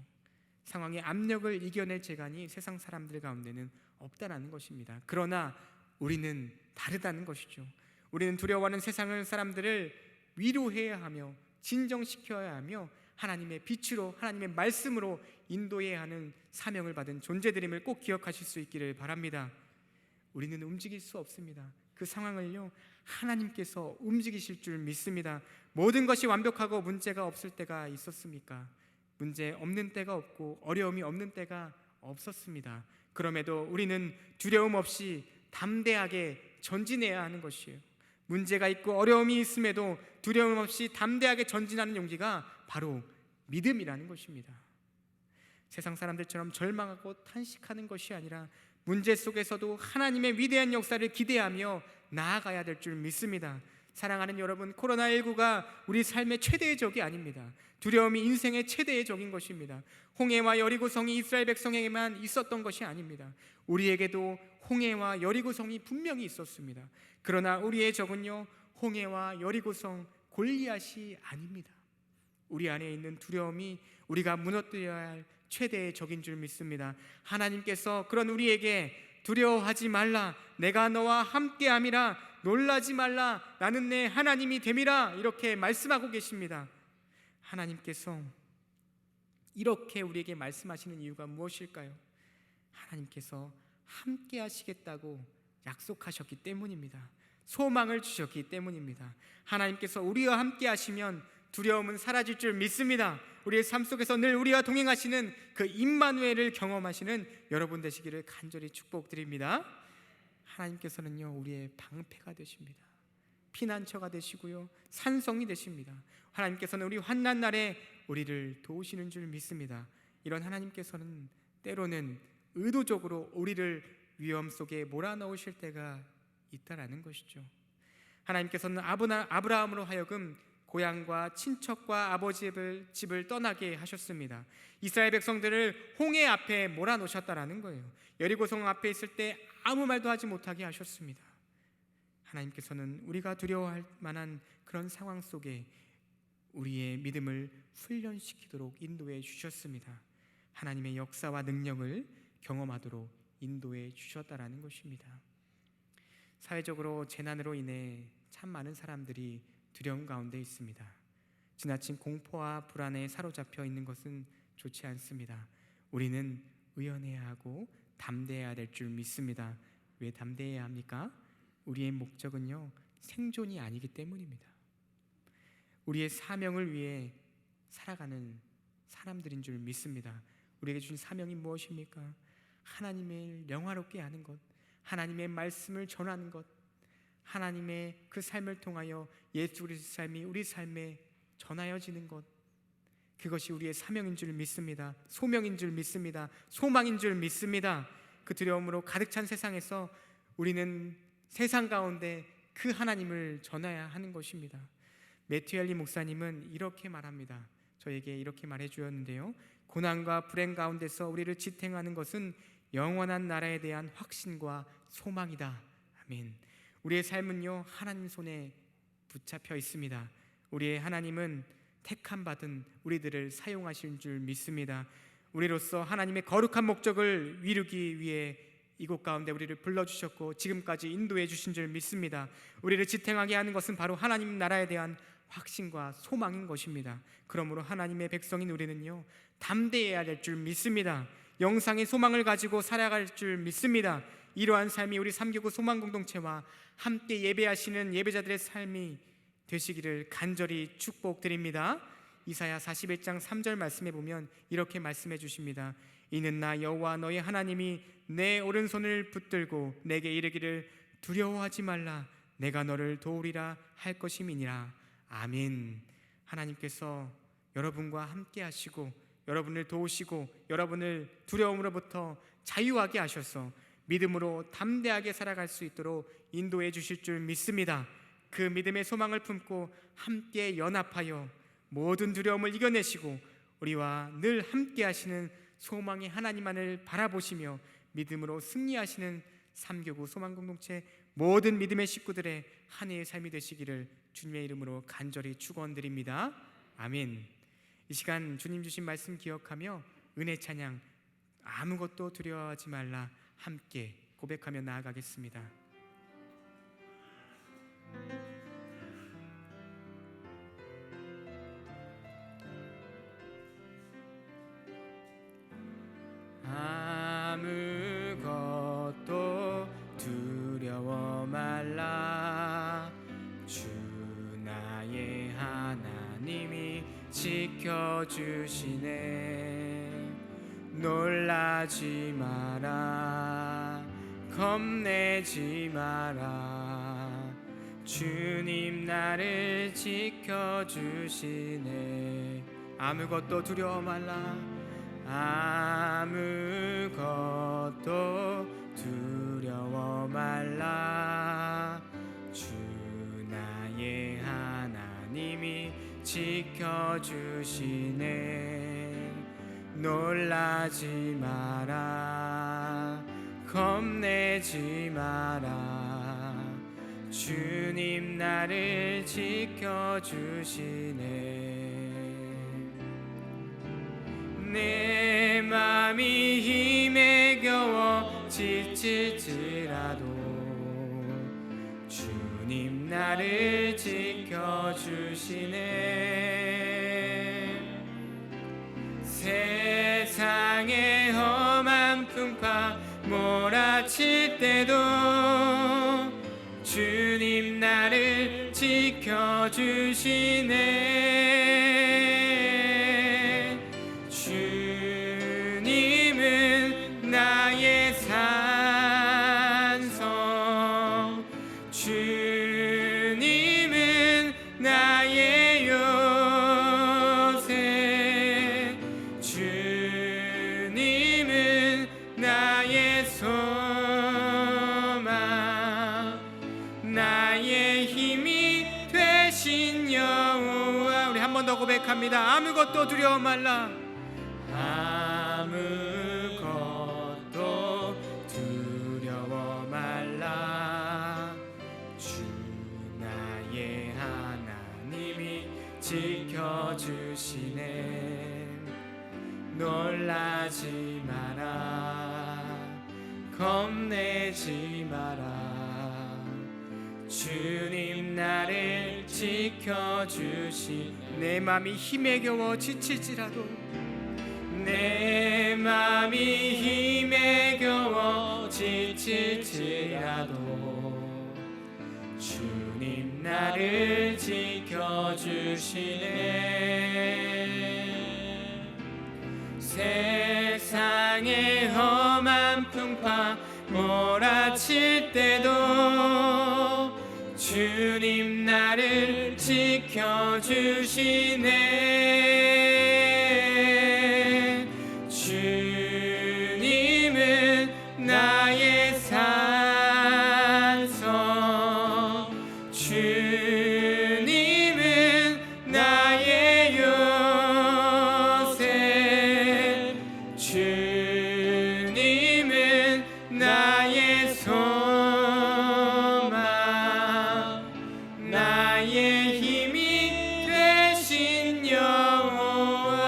상황의 압력을 이겨낼 재간이 세상 사람들 가운데는 없다라는 것입니다. 그러나 우리는 다르다는 것이죠. 우리는 두려워하는 세상의 사람들을 위로해야 하며 진정시켜야 하며 하나님의 빛으로, 하나님의 말씀으로 인도해야 하는 사명을 받은 존재들임을 꼭 기억하실 수 있기를 바랍니다. 우리는 움직일 수 없습니다. 그 상황을요, 하나님께서 움직이실 줄 믿습니다. 모든 것이 완벽하고 문제가 없을 때가 있었습니까? 문제 없는 때가 없고 어려움이 없는 때가 없었습니다. 그럼에도 우리는 두려움 없이 담대하게 전진해야 하는 것이에요. 문제가 있고 어려움이 있음에도 두려움 없이 담대하게 전진하는 용기가 바로 믿음이라는 것입니다. 세상 사람들처럼 절망하고 탄식하는 것이 아니라 문제 속에서도 하나님의 위대한 역사를 기대하며 나아가야 될 줄 믿습니다. 사랑하는 여러분, 코로나19가 우리 삶의 최대의 적이 아닙니다. 두려움이 인생의 최대의 적인 것입니다. 홍해와 여리고성이 이스라엘 백성에게만 있었던 것이 아닙니다. 우리에게도 홍해와 여리고성이 분명히 있었습니다. 그러나 우리의 적은요, 홍해와 여리고성 골리앗이 아닙니다. 우리 안에 있는 두려움이 우리가 무너뜨려야 할 최대의 적인 줄 믿습니다. 하나님께서 그런 우리에게 두려워하지 말라, 내가 너와 함께함이라, 놀라지 말라, 나는 내 하나님이 됨이라, 이렇게 말씀하고 계십니다. 하나님께서 이렇게 우리에게 말씀하시는 이유가 무엇일까요? 하나님께서 함께 하시겠다고 약속하셨기 때문입니다. 소망을 주셨기 때문입니다. 하나님께서 우리와 함께 하시면 두려움은 사라질 줄 믿습니다. 우리의 삶 속에서 늘 우리와 동행하시는 그 임마누엘을 경험하시는 여러분 되시기를 간절히 축복드립니다. 하나님께서는요, 우리의 방패가 되십니다. 피난처가 되시고요, 산성이 되십니다. 하나님께서는 우리 환난 날에 우리를 도우시는 줄 믿습니다. 이런 하나님께서는 때로는 의도적으로 우리를 위험 속에 몰아넣으실 때가 있다라는 것이죠. 하나님께서는 아브라함으로 하여금 고향과 친척과 아버지의 집을 떠나게 하셨습니다. 이스라엘 백성들을 홍해 앞에 몰아놓으셨다라는 거예요. 여리고성 앞에 있을 때 아무 말도 하지 못하게 하셨습니다. 하나님께서는 우리가 두려워할 만한 그런 상황 속에 우리의 믿음을 훈련시키도록 인도해 주셨습니다. 하나님의 역사와 능력을 경험하도록 인도해 주셨다라는 것입니다. 사회적으로 재난으로 인해 참 많은 사람들이 두려움 가운데 있습니다. 지나친 공포와 불안에 사로잡혀 있는 것은 좋지 않습니다. 우리는 의연해야 하고 담대해야 될 줄 믿습니다. 왜 담대해야 합니까? 우리의 목적은요, 생존이 아니기 때문입니다. 우리의 사명을 위해 살아가는 사람들인 줄 믿습니다. 우리에게 주신 사명이 무엇입니까? 하나님을 영화롭게 하는 것, 하나님의 말씀을 전하는 것, 하나님의 그 삶을 통하여 예수 그리스도의 삶이 우리 삶에 전하여지는 것, 그것이 우리의 사명인 줄 믿습니다. 소명인 줄 믿습니다. 소망인 줄 믿습니다. 그 두려움으로 가득 찬 세상에서 우리는 세상 가운데 그 하나님을 전해야 하는 것입니다. 매튜 헨리 목사님은 이렇게 말합니다. 저에게 이렇게 말해 주었는데요, 고난과 불행 가운데서 우리를 지탱하는 것은 영원한 나라에 대한 확신과 소망이다. 아멘. 우리의 삶은요, 하나님 손에 붙잡혀 있습니다. 우리의 하나님은 택함 받은 우리들을 사용하실 줄 믿습니다. 우리로서 하나님의 거룩한 목적을 이루기 위해 이곳 가운데 우리를 불러주셨고 지금까지 인도해 주신 줄 믿습니다. 우리를 지탱하게 하는 것은 바로 하나님 나라에 대한 확신과 소망인 것입니다. 그러므로 하나님의 백성인 우리는요, 담대해야 될 줄 믿습니다. 영상의 소망을 가지고 살아갈 줄 믿습니다. 이러한 삶이 우리 3교구 소망공동체와 함께 예배하시는 예배자들의 삶이 되시기를 간절히 축복드립니다. 이사야 41장 3절 말씀에 보면 이렇게 말씀해 주십니다. 이는 나 여호와 너의 하나님이 내 오른손을 붙들고 내게 이르기를 두려워하지 말라, 내가 너를 도우리라 할 것임이니라. 아멘. 하나님께서 여러분과 함께 하시고 여러분을 도우시고 여러분을 두려움으로부터 자유하게 하셔서 믿음으로 담대하게 살아갈 수 있도록 인도해 주실 줄 믿습니다. 그 믿음의 소망을 품고 함께 연합하여 모든 두려움을 이겨내시고 우리와 늘 함께 하시는 소망의 하나님만을 바라보시며 믿음으로 승리하시는 3교구 소망공동체 모든 믿음의 식구들의 한 해의 삶이 되시기를 주님의 이름으로 간절히 축원드립니다. 아멘. 이 시간 주님 주신 말씀 기억하며 은혜 찬양 아무것도 두려워하지 말라 함께 고백하며 나아가겠습니다. 아무것도 두려워하지 지켜주시네. 놀라지 마라, 겁내지 마라, 주님 나를 지켜주시네. 아무것도 두려워 말라, 아무것도 두려워 말라. 주 나의 하나님이 지켜주시네. 놀라지 마라, 겁내지 마라, 주님 나를 지켜주시네. 내 맘이 힘에 겨워 지칠지라도 주님 나를 지켜주시네. 세상의 험한 풍파 몰아칠 때도 주님 나를 지켜주시네. 주님은 나의 산성, 주님은 나의 요새, 주님은 나의 소망, 나의 힘이 되신 여호와. 우리 한 번 더 고백합니다. 아무것도 두려워 말라, 아무것도 두려워 말라. 주 나의 하나님이 지켜주시네. 놀라지 마라, 겁내지 마라, 주님 나를 지켜주시네. 내 맘이 힘에 겨워 지칠지라도, 내 맘이 힘에 겨워 지칠지라도 주님 나를 지켜주시네. 세상의 험한 풍파 몰아칠 때도 주님 나를 지켜주시네. 주님은 나의 산성, 주님은 나의 요새, 주님은 나의 소망, 나의 힘이 되신 여호와.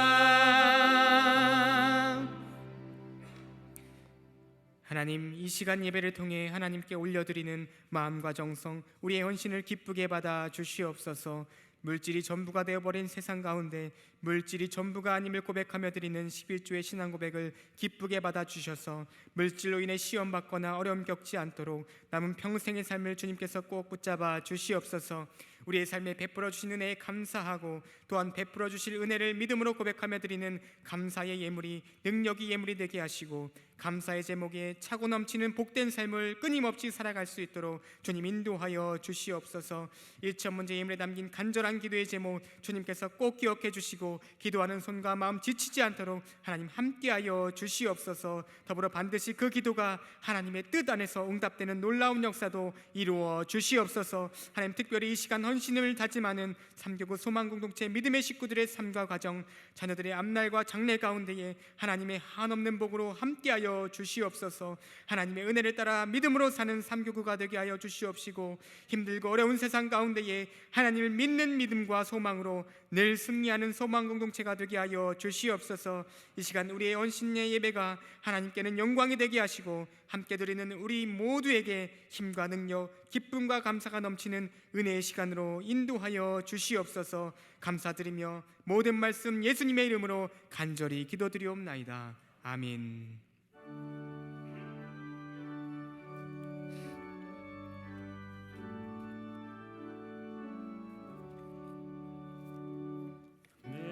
하나님, 이 시간 예배를 통해 하나님께 올려드리는 마음과 정성, 우리의 헌신을 기쁘게 받아 주시옵소서. 물질이 전부가 되어버린 세상 가운데 물질이 전부가 아님을 고백하며 드리는 11조의 신앙 고백을 기쁘게 받아주셔서 물질로 인해 시험받거나 어려움 겪지 않도록 남은 평생의 삶을 주님께서 꼭 붙잡아 주시옵소서. 우리의 삶에 베풀어 주신 은혜에 감사하고 또한 베풀어 주실 은혜를 믿음으로 고백하며 드리는 감사의 예물이 능력이 예물이 되게 하시고 감사의 제목에 차고 넘치는 복된 삶을 끊임없이 살아갈 수 있도록 주님 인도하여 주시옵소서. 일천 문제 예물에 담긴 간절한 기도의 제목 주님께서 꼭 기억해 주시고 기도하는 손과 마음 지치지 않도록 하나님 함께하여 주시옵소서. 더불어 반드시 그 기도가 하나님의 뜻 안에서 응답되는 놀라운 역사도 이루어 주시옵소서. 하나님, 특별히 이 시간 헌신을 다짐하는 삼교구 소망공동체 믿음의 식구들의 삶과 가정, 자녀들의 앞날과 장래 가운데에 하나님의 한없는 복으로 함께하여 주시옵소서. 하나님의 은혜를 따라 믿음으로 사는 삼교구가 되게 하여 주시옵시고 힘들고 어려운 세상 가운데에 하나님을 믿는 믿음과 소망으로 늘 승리하는 소망공동체가 되게 하여 주시옵소서. 이 시간 우리의 헌신의 예배가 하나님께는 영광이 되게 하시고 함께 드리는 우리 모두에게 힘과 능력, 기쁨과 감사가 넘치는 은혜의 시간으로 인도하여 주시옵소서. 감사드리며 모든 말씀 예수님의 이름으로 간절히 기도드리옵나이다. 아멘.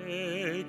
내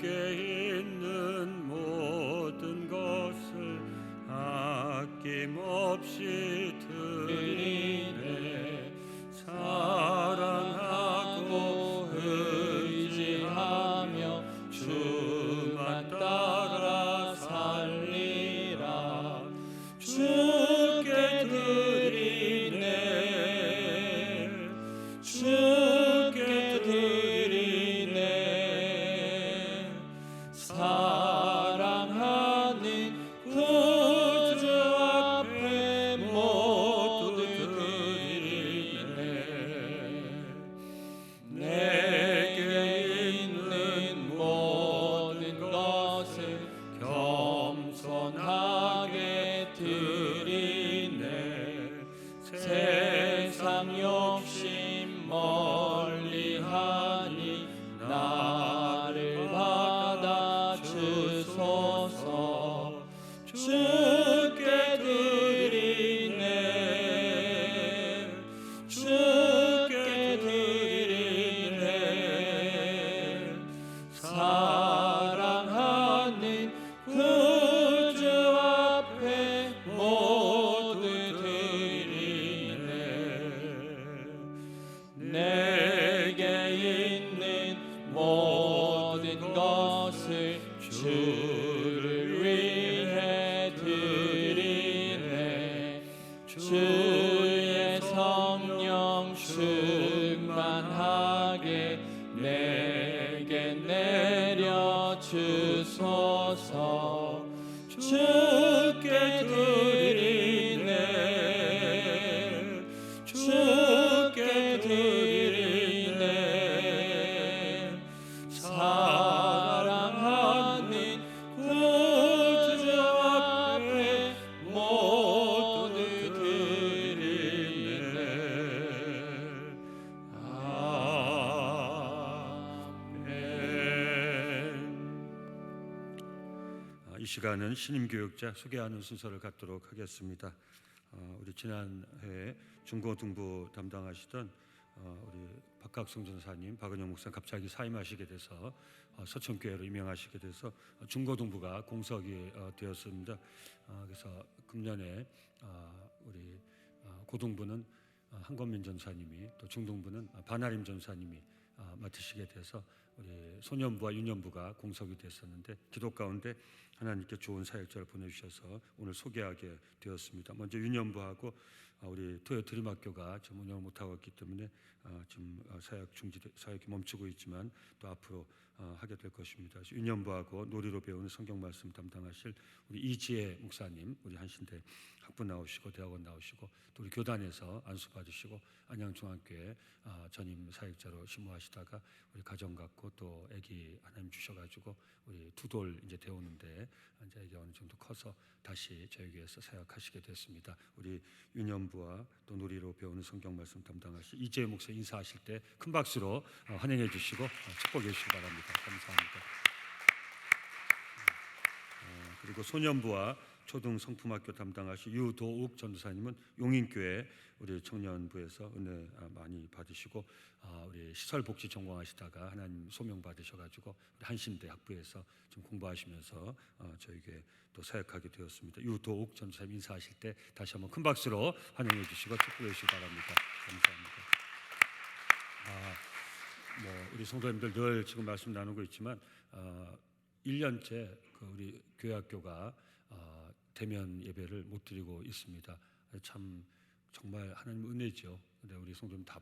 세상 욕심 멀리하니 나를 받아 주소서. 주께 드리네 주께 드리네 사랑하는 구주 앞에 모두 드리네. 내게 있는 모든 것을 주를 위해 드리네. 주의 성령 충만하게 내게 내려 주소서. 주께 드리네 주께 드리네 사랑하는 구주 앞에 모두 드리네. 이 시간은 신임교육자 소개하는 순서를 갖도록 하겠습니다. 우리 지난해 중고등부 담당하시던 우리 박각성 전사님, 박은영 목사님 갑자기 사임하시게 돼서 서천교회로 임명하시게 돼서 중고등부가 공석이 되었습니다. 그래서 금년에 우리 고등부는 한권민 전사님이, 또 중등부는 반하림 전사님이 맡으시게 돼서 우리 소년부와 유년부가 공석이 됐었는데, 기도 가운데 하나님께 좋은 사역자를 보내주셔서 오늘 소개하게 되었습니다. 먼저 유년부하고 우리 토요 드림학교가 지금 운영을 못하고 있기 때문에 지금 사역이 멈추고 있지만 또 앞으로 하게 될 것입니다. 유년부하고 놀이로 배우는 성경 말씀 담당하실 우리 이지혜 목사님, 우리 한신대 학부 나오시고 대학원 나오시고, 또 우리 교단에서 안수 받으시고 안양중앙교회 전임 사역자로 심호하시다가 우리 가정 갖고 또 아기 하나님 주셔가지고 우리 두 돌 이제 데우는데 이제 아기가 어느 정도 커서 다시 저희 교회에서 사역하시게 됐습니다. 우리 유년부와 또 놀이로 배우는 성경 말씀 담당하실 이재희 목사 인사하실 때 큰 박수로 환영해 주시고 축복해 주시기 바랍니다. 감사합니다. 그리고 소년부와 초등 성품학교 담당하신 유도욱 전도사님은 용인교회 우리 청년부에서 은혜 많이 받으시고, 우리 시설복지 전공하시다가 하나님 소명 받으셔가지고 우리 한신대 학부에서 좀 공부하시면서 저희 교회 또 사역하게 되었습니다. 유도욱 전도사님 인사하실 때 다시 한번 큰 박수로 환영해 주시고 축복해 주시기 바랍니다. 감사합니다. 우리 성도님들 늘 지금 말씀 나누고 있지만 1년째 우리 교회학교가 대면 예배를 못 드리고 있습니다. 참 정말 하나님 은혜죠. 근데 우리 성도님 다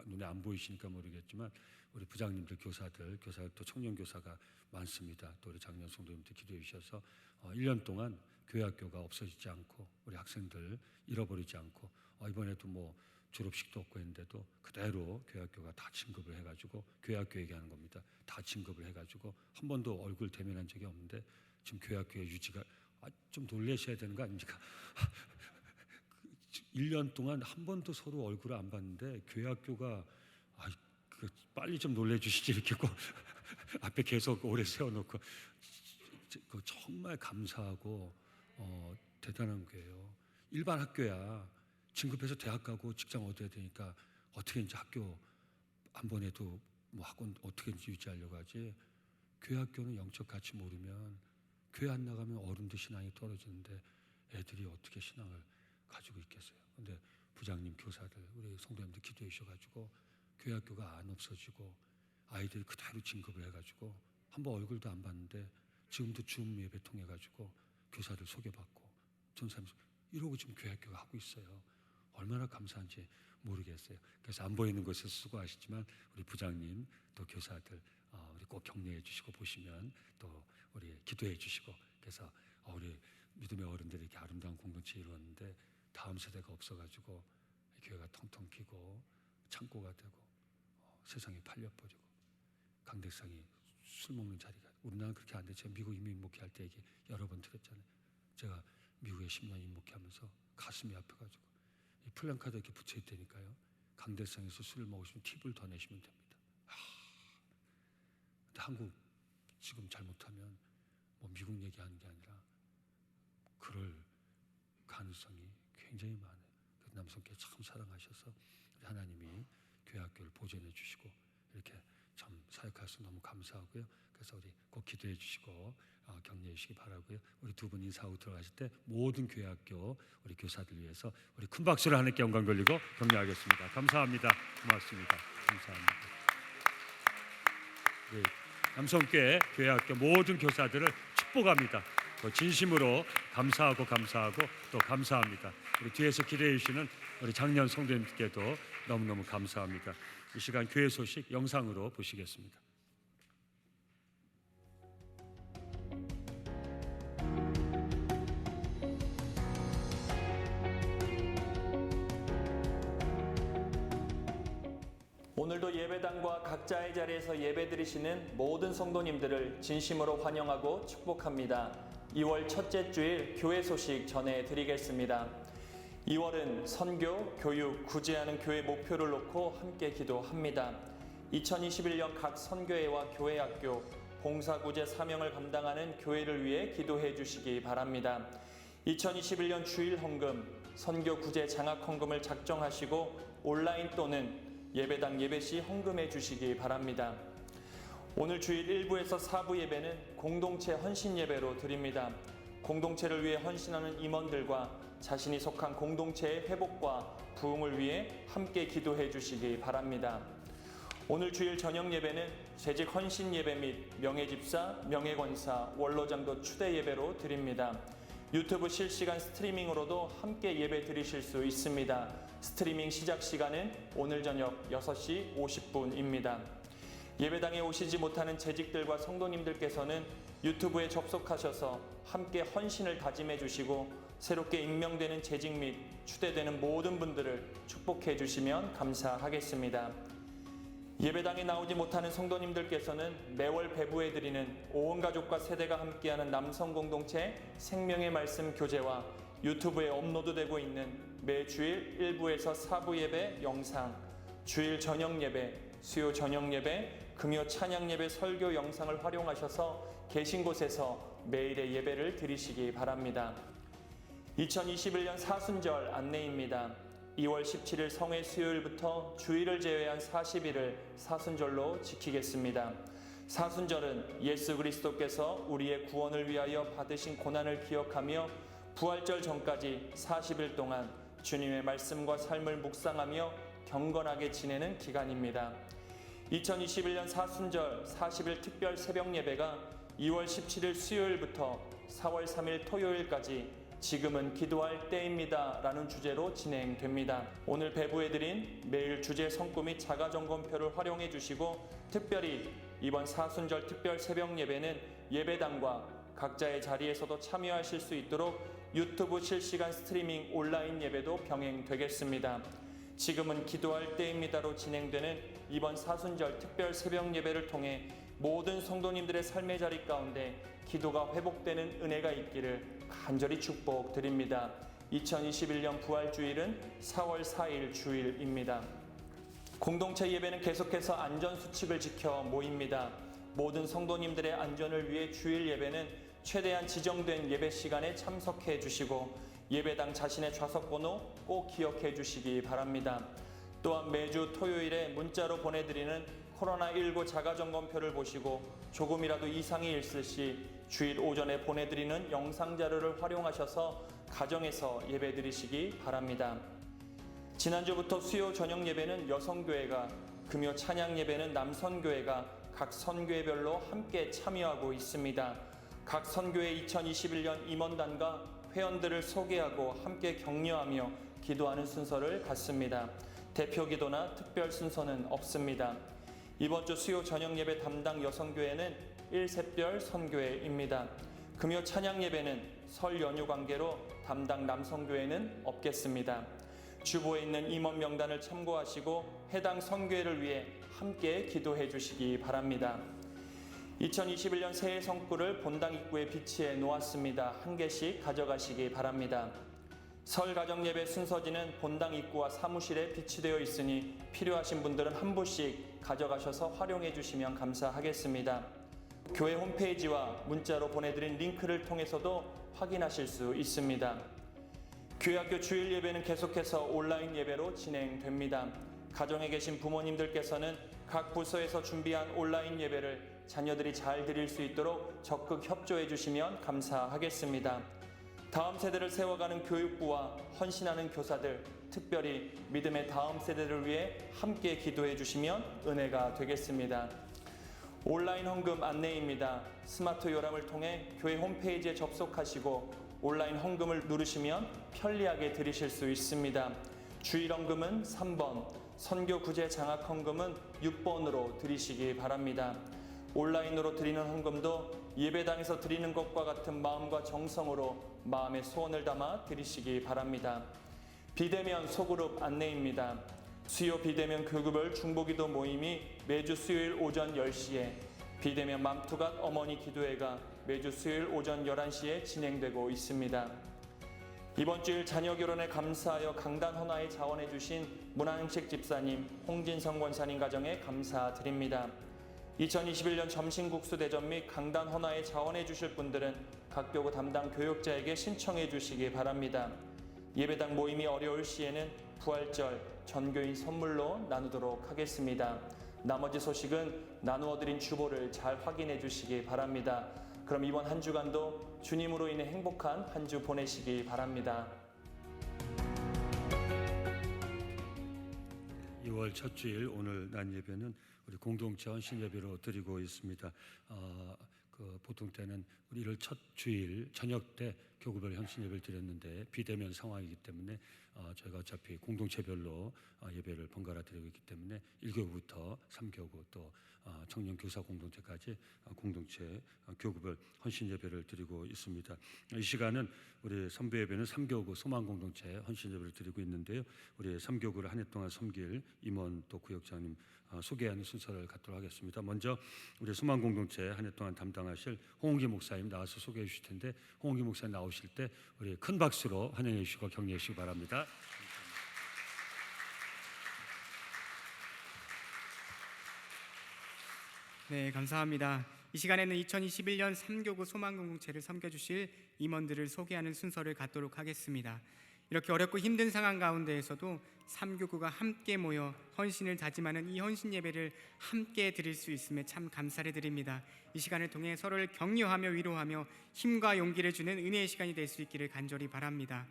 눈에 안 보이시니까 모르겠지만 우리 부장님들, 교사들 또 청년 교사가 많습니다. 또 우리 작년 성도님들 기도해 주셔서 1년 동안 교회학교가 없어지지 않고 우리 학생들 잃어버리지 않고 이번에도 뭐 졸업식도 없고 했는데도 그대로 교회학교가 다 진급을 해가지고, 교회학교 얘기하는 겁니다. 다 진급을 해가지고 한 번도 얼굴 대면한 적이 없는데 지금 교회학교의 유지가 좀 놀라셔야 되는 거 아닙니까? 1년 동안 한 번도 서로 얼굴을 안 봤는데 교회학교가 빨리 좀 놀래주시지 이렇게 꼭 앞에 계속 오래 세워놓고, 정말 감사하고 대단한 거예요. 일반 학교야 진급해서 대학 가고 직장 얻어야 되니까 어떻게 이제 학교 한 번에도 뭐 학원 어떻게 유지하려고 하지. 교회학교는 영적 가치 모르면, 교회 안 나가면 어른도 신앙이 떨어지는데 애들이 어떻게 신앙을 가지고 있겠어요. 근데 부장님, 교사들, 우리 성도님들 기도해 주셔가지고 교회학교가 안 없어지고 아이들이 그대로 진급을 해가지고 한 번 얼굴도 안 봤는데 지금도 줌 예배 통해가지고 교사들 소개받고 전사님 이러고 지금 교회학교가 하고 있어요. 얼마나 감사한지 모르겠어요. 그래서 안 보이는 곳에서 수고하시지만 우리 부장님 또 교사들 우리 꼭 격려해 주시고 보시면 또 우리 기도해 주시고, 그래서 우리 믿음의 어른들이 이렇게 아름다운 공동체 이루었는데 다음 세대가 없어가지고 교회가 텅텅 비고 창고가 되고 세상에 팔려버리고 강대상이 술 먹는 자리가, 우리나라는 그렇게 안 돼. 제가 미국 이민 목회할 때 얘기 여러 번 들었잖아요. 제가 미국에 10년 임목회하면서 가슴이 아파가지고 이 플랜카드 이렇게 붙여 있다니까요. 강대상에서 술을 먹으시면 팁을 더 내시면 됩니다. 근데 한국 지금 잘못하면 뭐 미국 얘기하는 게 아니라 그럴 가능성이 굉장히 많아요. 남성께 참 사랑하셔서 하나님이 교회 학교를 보존해 주시고 이렇게 참 사역하셔서 너무 감사하고요. 그래서 우리 꼭 기도해 주시고 격려해 주시기 바라고요. 우리 두 분 인사하고 들어가실 때 모든 교회 학교 우리 교사들 위해서 우리 큰 박수를 하나님께 영광 돌리고 격려하겠습니다. 감사합니다. 고맙습니다. 감사합니다. 네, 남성교회 교회 학교 모든 교사들을 축복합니다. 진심으로 감사하고 또 감사합니다. 우리 뒤에서 기대해 주시는 우리 장년 성도님께도 너무너무 감사합니다. 이 시간 교회 소식 영상으로 보시겠습니다. 오늘도 예배당과 각자의 자리에서 예배드리시는 모든 성도님들을 진심으로 환영하고 축복합니다. 2월 첫째 주일 교회 소식 전해드리겠습니다. 2월은 선교, 교육, 구제하는 교회 목표를 놓고 함께 기도합니다. 2021년 각 선교회와 교회학교, 봉사구제 사명을 감당하는 교회를 위해 기도해 주시기 바랍니다. 2021년 주일 헌금, 선교 구제 장학 헌금을 작정하시고 온라인 또는 예배당 예배시 헌금해 주시기 바랍니다. 오늘 주일 1부에서 4부 예배는 공동체 헌신 예배로 드립니다. 공동체를 위해 헌신하는 임원들과 자신이 속한 공동체의 회복과 부흥을 위해 함께 기도해 주시기 바랍니다. 오늘 주일 저녁 예배는 재직 헌신 예배 및 명예집사, 명예권사, 원로장도 추대 예배로 드립니다. 유튜브 실시간 스트리밍으로도 함께 예배 드리실 수 있습니다. 스트리밍 시작 시간은 오늘 저녁 6시 50분입니다. 예배당에 오시지 못하는 재직들과 성도님들께서는 유튜브에 접속하셔서 함께 헌신을 다짐해 주시고 새롭게 임명되는 재직 및 추대되는 모든 분들을 축복해 주시면 감사하겠습니다. 예배당에 나오지 못하는 성도님들께서는 매월 배부해 드리는 온 가족과 세대가 함께하는 남성 공동체 생명의 말씀 교재와 유튜브에 업로드되고 있는 매주일 1부에서 4부 예배 영상, 주일 저녁 예배, 수요 저녁 예배, 금요 찬양 예배 설교 영상을 활용하셔서 계신 곳에서 매일의 예배를 드리시기 바랍니다. 2021년 사순절 안내입니다. 2월 17일 성회 수요일부터 주일을 제외한 40일을 사순절로 지키겠습니다. 사순절은 예수 그리스도께서 우리의 구원을 위하여 받으신 고난을 기억하며 부활절 전까지 40일 동안 주님의 말씀과 삶을 묵상하며 경건하게 지내는 기간입니다. 2021년 사순절 40일 특별 새벽 예배가 2월 17일 수요일부터 4월 3일 토요일까지 지금은 기도할 때입니다 라는 주제로 진행됩니다. 오늘 배부해드린 매일 주제 성구 및 자가점검표를 활용해 주시고 특별히 이번 사순절 특별 새벽 예배는 예배당과 각자의 자리에서도 참여하실 수 있도록 유튜브 실시간 스트리밍 온라인 예배도 병행되겠습니다. 지금은 기도할 때입니다로 진행되는 이번 사순절 특별 새벽 예배를 통해 모든 성도님들의 삶의 자리 가운데 기도가 회복되는 은혜가 있기를 간절히 축복드립니다. 2021년 부활주일은 4월 4일 주일입니다. 공동체 예배는 계속해서 안전수칙을 지켜 모입니다. 모든 성도님들의 안전을 위해 주일 예배는 최대한 지정된 예배 시간에 참석해 주시고 예배당 자신의 좌석번호 꼭 기억해 주시기 바랍니다. 또한 매주 토요일에 문자로 보내드리는 코로나19 자가점검표를 보시고 조금이라도 이상이 있을 시 주일 오전에 보내드리는 영상 자료를 활용하셔서 가정에서 예배드리시기 바랍니다. 지난주부터 수요 저녁 예배는 여성교회가, 금요 찬양 예배는 남선교회가 각 선교회별로 함께 참여하고 있습니다. 각 선교회 2021년 임원단과 회원들을 소개하고 함께 격려하며 기도하는 순서를 갖습니다. 대표 기도나 특별 순서는 없습니다. 이번 주 수요 저녁 예배 담당 여성교회는 1샛별 선교회입니다. 금요 찬양 예배는 설 연휴 관계로 담당 남성교회는 없겠습니다. 주보에 있는 임원 명단을 참고하시고 해당 선교회를 위해 함께 기도해 주시기 바랍니다. 2021년 새해 성구를 본당 입구에 비치해 놓았습니다. 한 개씩 가져가시기 바랍니다. 설 가정 예배 순서지는 본당 입구와 사무실에 비치되어 있으니 필요하신 분들은 한 부씩 가져가셔서 활용해 주시면 감사하겠습니다. 교회 홈페이지와 문자로 보내드린 링크를 통해서도 확인하실 수 있습니다. 교회학교 주일 예배는 계속해서 온라인 예배로 진행됩니다. 가정에 계신 부모님들께서는 각 부서에서 준비한 온라인 예배를 자녀들이 잘 드릴 수 있도록 적극 협조해 주시면 감사하겠습니다. 다음 세대를 세워가는 교육부와 헌신하는 교사들, 특별히 믿음의 다음 세대를 위해 함께 기도해 주시면 은혜가 되겠습니다. 온라인 헌금 안내입니다. 스마트 요람을 통해 교회 홈페이지에 접속하시고 온라인 헌금을 누르시면 편리하게 드리실 수 있습니다. 주일 헌금은 3번, 선교 구제 장학 헌금은 6번으로 드리시기 바랍니다. 온라인으로 드리는 헌금도 예배당에서 드리는 것과 같은 마음과 정성으로 마음의 소원을 담아 드리시기 바랍니다. 비대면 소그룹 안내입니다. 수요 비대면 교급을 중보기도 모임이 매주 수요일 오전 10시에, 비대면 맘투갓 어머니 기도회가 매주 수요일 오전 11시에 진행되고 있습니다. 이번 주일 자녀 결혼에 감사하여 강단 헌화에 자원해 주신 문한식 집사님, 홍진성 권사님 가정에 감사드립니다. 2021년 점심국수 대전 및 강단 헌화에 자원해 주실 분들은 각 교구 담당 교육자에게 신청해 주시기 바랍니다. 예배당 모임이 어려울 시에는 부활절 전교인 선물로 나누도록 하겠습니다. 나머지 소식은 나누어 드린 주보를 잘 확인해 주시기 바랍니다. 그럼 이번 한 주간도 주님으로 인해 행복한 한 주 보내시기 바랍니다. 2월 첫 주일 오늘 난 예배는 우리 공동체 헌신 예배로 드리고 있습니다. 보통 때는 우리 1월 첫 주일 저녁 때 교구별 헌신 예배를 드렸는데 비대면 상황이기 때문에 저희가 어차피 공동체별로 예배를 번갈아 드리고 있기 때문에 1교구부터 3교구 또 청년 교사 공동체까지 공동체 교구별 헌신 예배를 드리고 있습니다. 이 시간은 우리 선배 예배는 3교구 소망 공동체 헌신 예배를 드리고 있는데요. 우리 3교구를 한 해 동안 섬길 임원 또 구역장님 소개하는 순서를 갖도록 하겠습니다. 먼저 우리 소망 공동체 한 해 동안 담당하실 홍은기 목사님 나와서 소개해 주실 텐데, 홍은기 목사님 나오실 때 우리 큰 박수로 환영해 주시고 격려해 주시기 바랍니다. 네, 감사합니다. 이 시간에는 2021년 3교구 소망공동체를 섬겨주실 임원들을 소개하는 순서를 갖도록 하겠습니다. 이렇게 어렵고 힘든 상황 가운데에서도 3교구가 함께 모여 헌신을 다짐하는 이 헌신 예배를 함께 드릴 수 있음에 참 감사를 드립니다. 이 시간을 통해 서로를 격려하며 위로하며 힘과 용기를 주는 은혜의 시간이 될 수 있기를 간절히 바랍니다.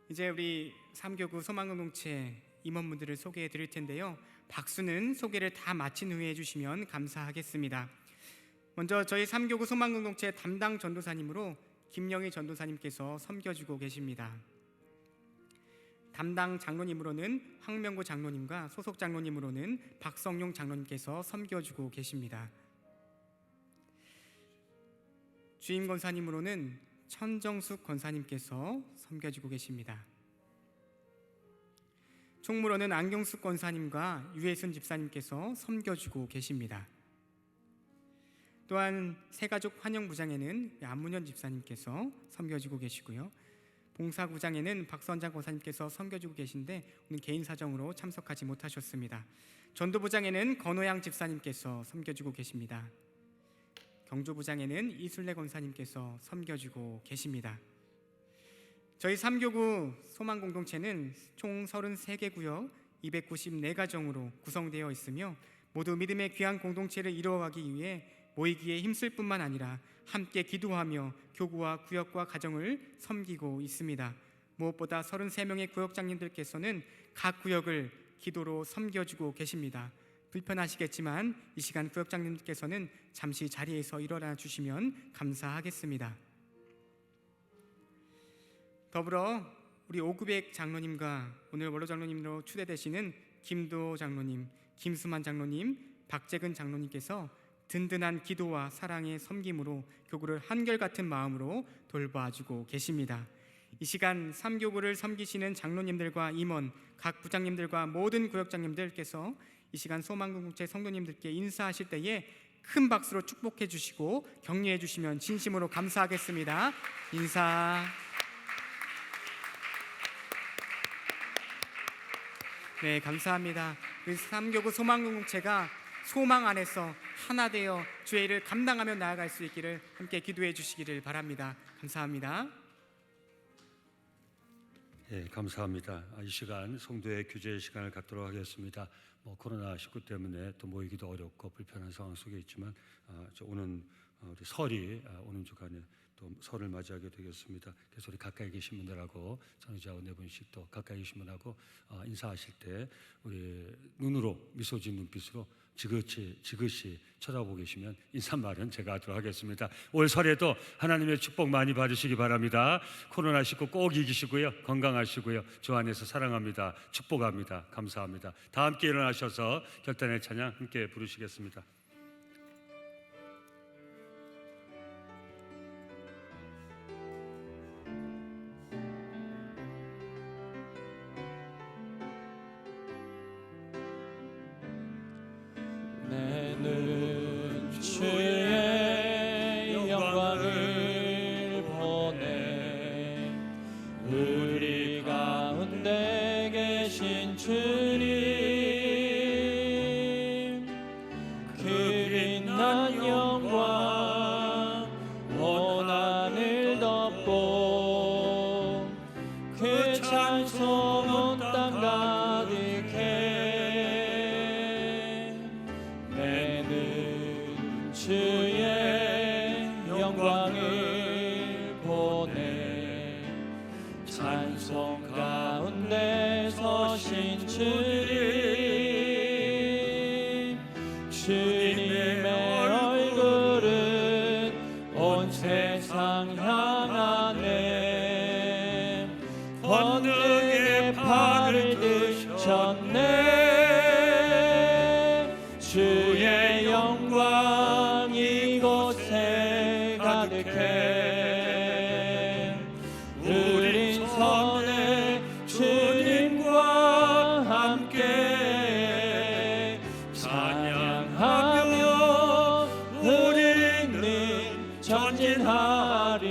이제 우리 3교구 소망공동체 임원분들을 소개해 드릴 텐데요. 박수는 소개를 다 마친 후에 해주시면 감사하겠습니다. 먼저 저희 3교구 소망공동체 담당 전도사님으로 김영희 전도사님께서 섬겨주고 계십니다. 담당 장로님으로는 황명구 장로님과 소속 장로님으로는 박성용 장로님께서 섬겨주고 계십니다. 주임 권사님으로는 천정숙 권사님께서 섬겨주고 계십니다. 총무로는 안경숙 권사님과 유혜순 집사님께서 섬겨주고 계십니다. 또한 새가족 환영부장에는 안문현 집사님께서 섬겨주고 계시고요. 봉사구장에는 박선장 권사님께서 섬겨주고 계신데 오늘 개인 사정으로 참석하지 못하셨습니다. 전도부장에는 건호양 집사님께서 섬겨주고 계십니다. 경조부장에는 이순례 권사님께서 섬겨주고 계십니다. 저희 3교구 소망공동체는 총 33개 구역 294가정으로 구성되어 있으며 모두 믿음의 귀한 공동체를 이루어가기 위해 모이기에 힘쓸 뿐만 아니라 함께 기도하며 교구와 구역과 가정을 섬기고 있습니다. 무엇보다 33명의 구역장님들께서는 각 구역을 기도로 섬겨주고 계십니다. 불편하시겠지만 이 시간 구역장님들께서는 잠시 자리에서 일어나 주시면 감사하겠습니다. 더불어 우리 오구백 장로님과 오늘 원로 장로님으로 추대되시는 김도 장로님, 김수만 장로님, 박재근 장로님께서 든든한 기도와 사랑의 섬김으로 교구를 한결같은 마음으로 돌봐주고 계십니다. 이 시간 3교구를 섬기시는 장로님들과 임원, 각 부장님들과 모든 구역장님들께서 이 시간 소망공동체 성도님들께 인사하실 때에 큰 박수로 축복해 주시고 격려해 주시면 진심으로 감사하겠습니다. 인사. 네, 감사합니다. 그 삼교구 소망공동체가 소망 안에서 하나 되어 주의 일을 감당하며 나아갈 수 있기를 함께 기도해 주시기를 바랍니다. 감사합니다. 예, 감사합니다. 이 시간 성도의 규제의 시간을 갖도록 하겠습니다. 코로나19 때문에 또 모이기도 어렵고 불편한 상황 속에 있지만 오는 우리 설이 오는 주간에 또 설을 맞이하게 되겠습니다. 그래서 우리 가까이 계신 분들하고 전우자하고 네 분씩 또 가까이 계신 분하고 인사하실 때 우리 눈으로 미소 지은 눈빛으로 지그시 쳐다보고 계시면 인사말은 제가 하도록 하겠습니다. 올 설에도 하나님의 축복 많이 받으시기 바랍니다. 코로나19 꼭 이기시고요, 건강하시고요, 주 안에서 사랑합니다, 축복합니다. 감사합니다. 다 함께 일어나셔서 결단의 찬양 함께 부르시겠습니다. 내는 주의 영광을 보내 우리 가운데 계신 주님 그 빛난 영광 온 하늘 덮고 그 찬송 온 땅 가득해 주의 영광을 보내 찬송 가운데 서신 주님 주님의 얼굴은 온 세상 향하네 권능의 팔을 드셨네 주의 영광 이곳에 가득해 우린 선해 주님과 함께 찬양하며 우리는 전진하리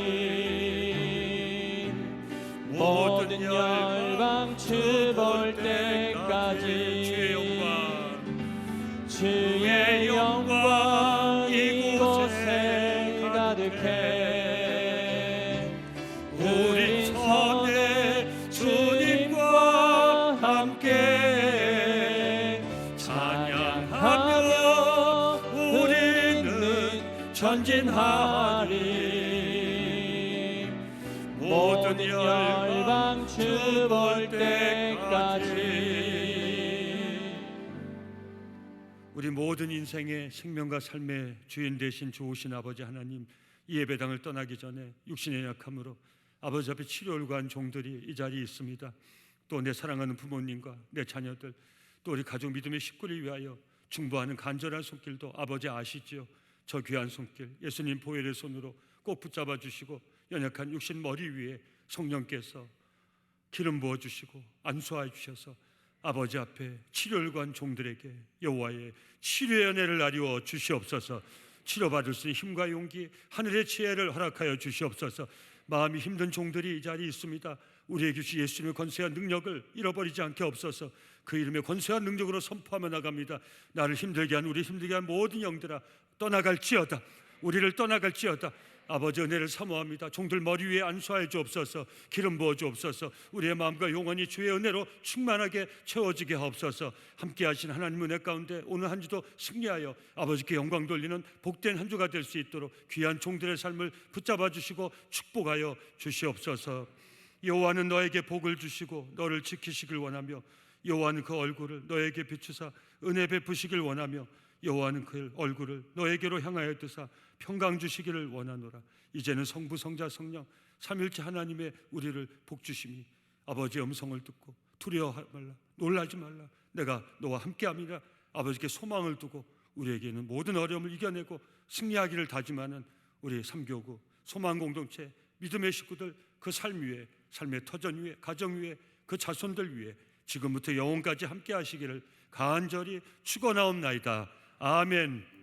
모든 열방 주 볼 때까지 주의 영광 이곳에 가득해 우리 선해 주님과 함께 찬양하며 우리는 전진하리 모든 열방 주 볼 때까지 우리 모든 인생의 생명과 삶의 주인 되신 좋으신 아버지 하나님, 이 예배당을 떠나기 전에 육신의 약함으로 아버지 앞에 치료를 구한 종들이 이 자리에 있습니다. 또 내 사랑하는 부모님과 내 자녀들, 또 우리 가족 믿음의 식구를 위하여 중보하는 간절한 손길도 아버지 아시지요. 저 귀한 손길 예수님 보혈의 손으로 꼭 붙잡아 주시고 연약한 육신 머리 위에 성령께서 기름 부어 주시고 안수하여 주셔서 아버지 앞에 치료를 구한 종들에게 여호와의 치료의 은혜를 나리워 주시옵소서. 치료받을 수 있는 힘과 용기, 하늘의 지혜를 허락하여 주시옵소서. 마음이 힘든 종들이 이 자리에 있습니다. 우리에게 주신 예수님의 권세와 능력을 잃어버리지 않게 없어서 그 이름의 권세와 능력으로 선포하며 나갑니다. 나를 힘들게 한 우리 힘들게 한 모든 영들아 떠나갈지어다. 우리를 떠나갈지어다. 아버지 은혜를 사모합니다. 종들 머리 위에 안수하여 주옵소서. 기름 부어 주옵소서. 우리의 마음과 영혼이 주의 은혜로 충만하게 채워지게 하옵소서. 함께하신 하나님 은혜 가운데 오늘 한 주도 승리하여 아버지께 영광 돌리는 복된 한 주가 될 수 있도록 귀한 종들의 삶을 붙잡아 주시고 축복하여 주시옵소서. 여호와는 너에게 복을 주시고 너를 지키시길 원하며 여호와는 그 얼굴을 너에게 비추사 은혜 베푸시길 원하며 여호와는 그 얼굴을 너에게로 향하여 드사 평강 주시기를 원하노라. 이제는 성부 성자 성령 삼일체 하나님의 우리를 복주심이 아버지의 음성을 듣고 두려워하지 말라, 놀라지 말라, 내가 너와 함께함이라. 아버지께 소망을 두고 우리에게는 모든 어려움을 이겨내고 승리하기를 다짐하는 우리 삼교구 소망공동체 믿음의 식구들, 그 삶 위에, 삶의 터전 위에, 가정 위에, 그 자손들 위에 지금부터 영원까지 함께 하시기를 간절히 축원하옵나이다. 아멘.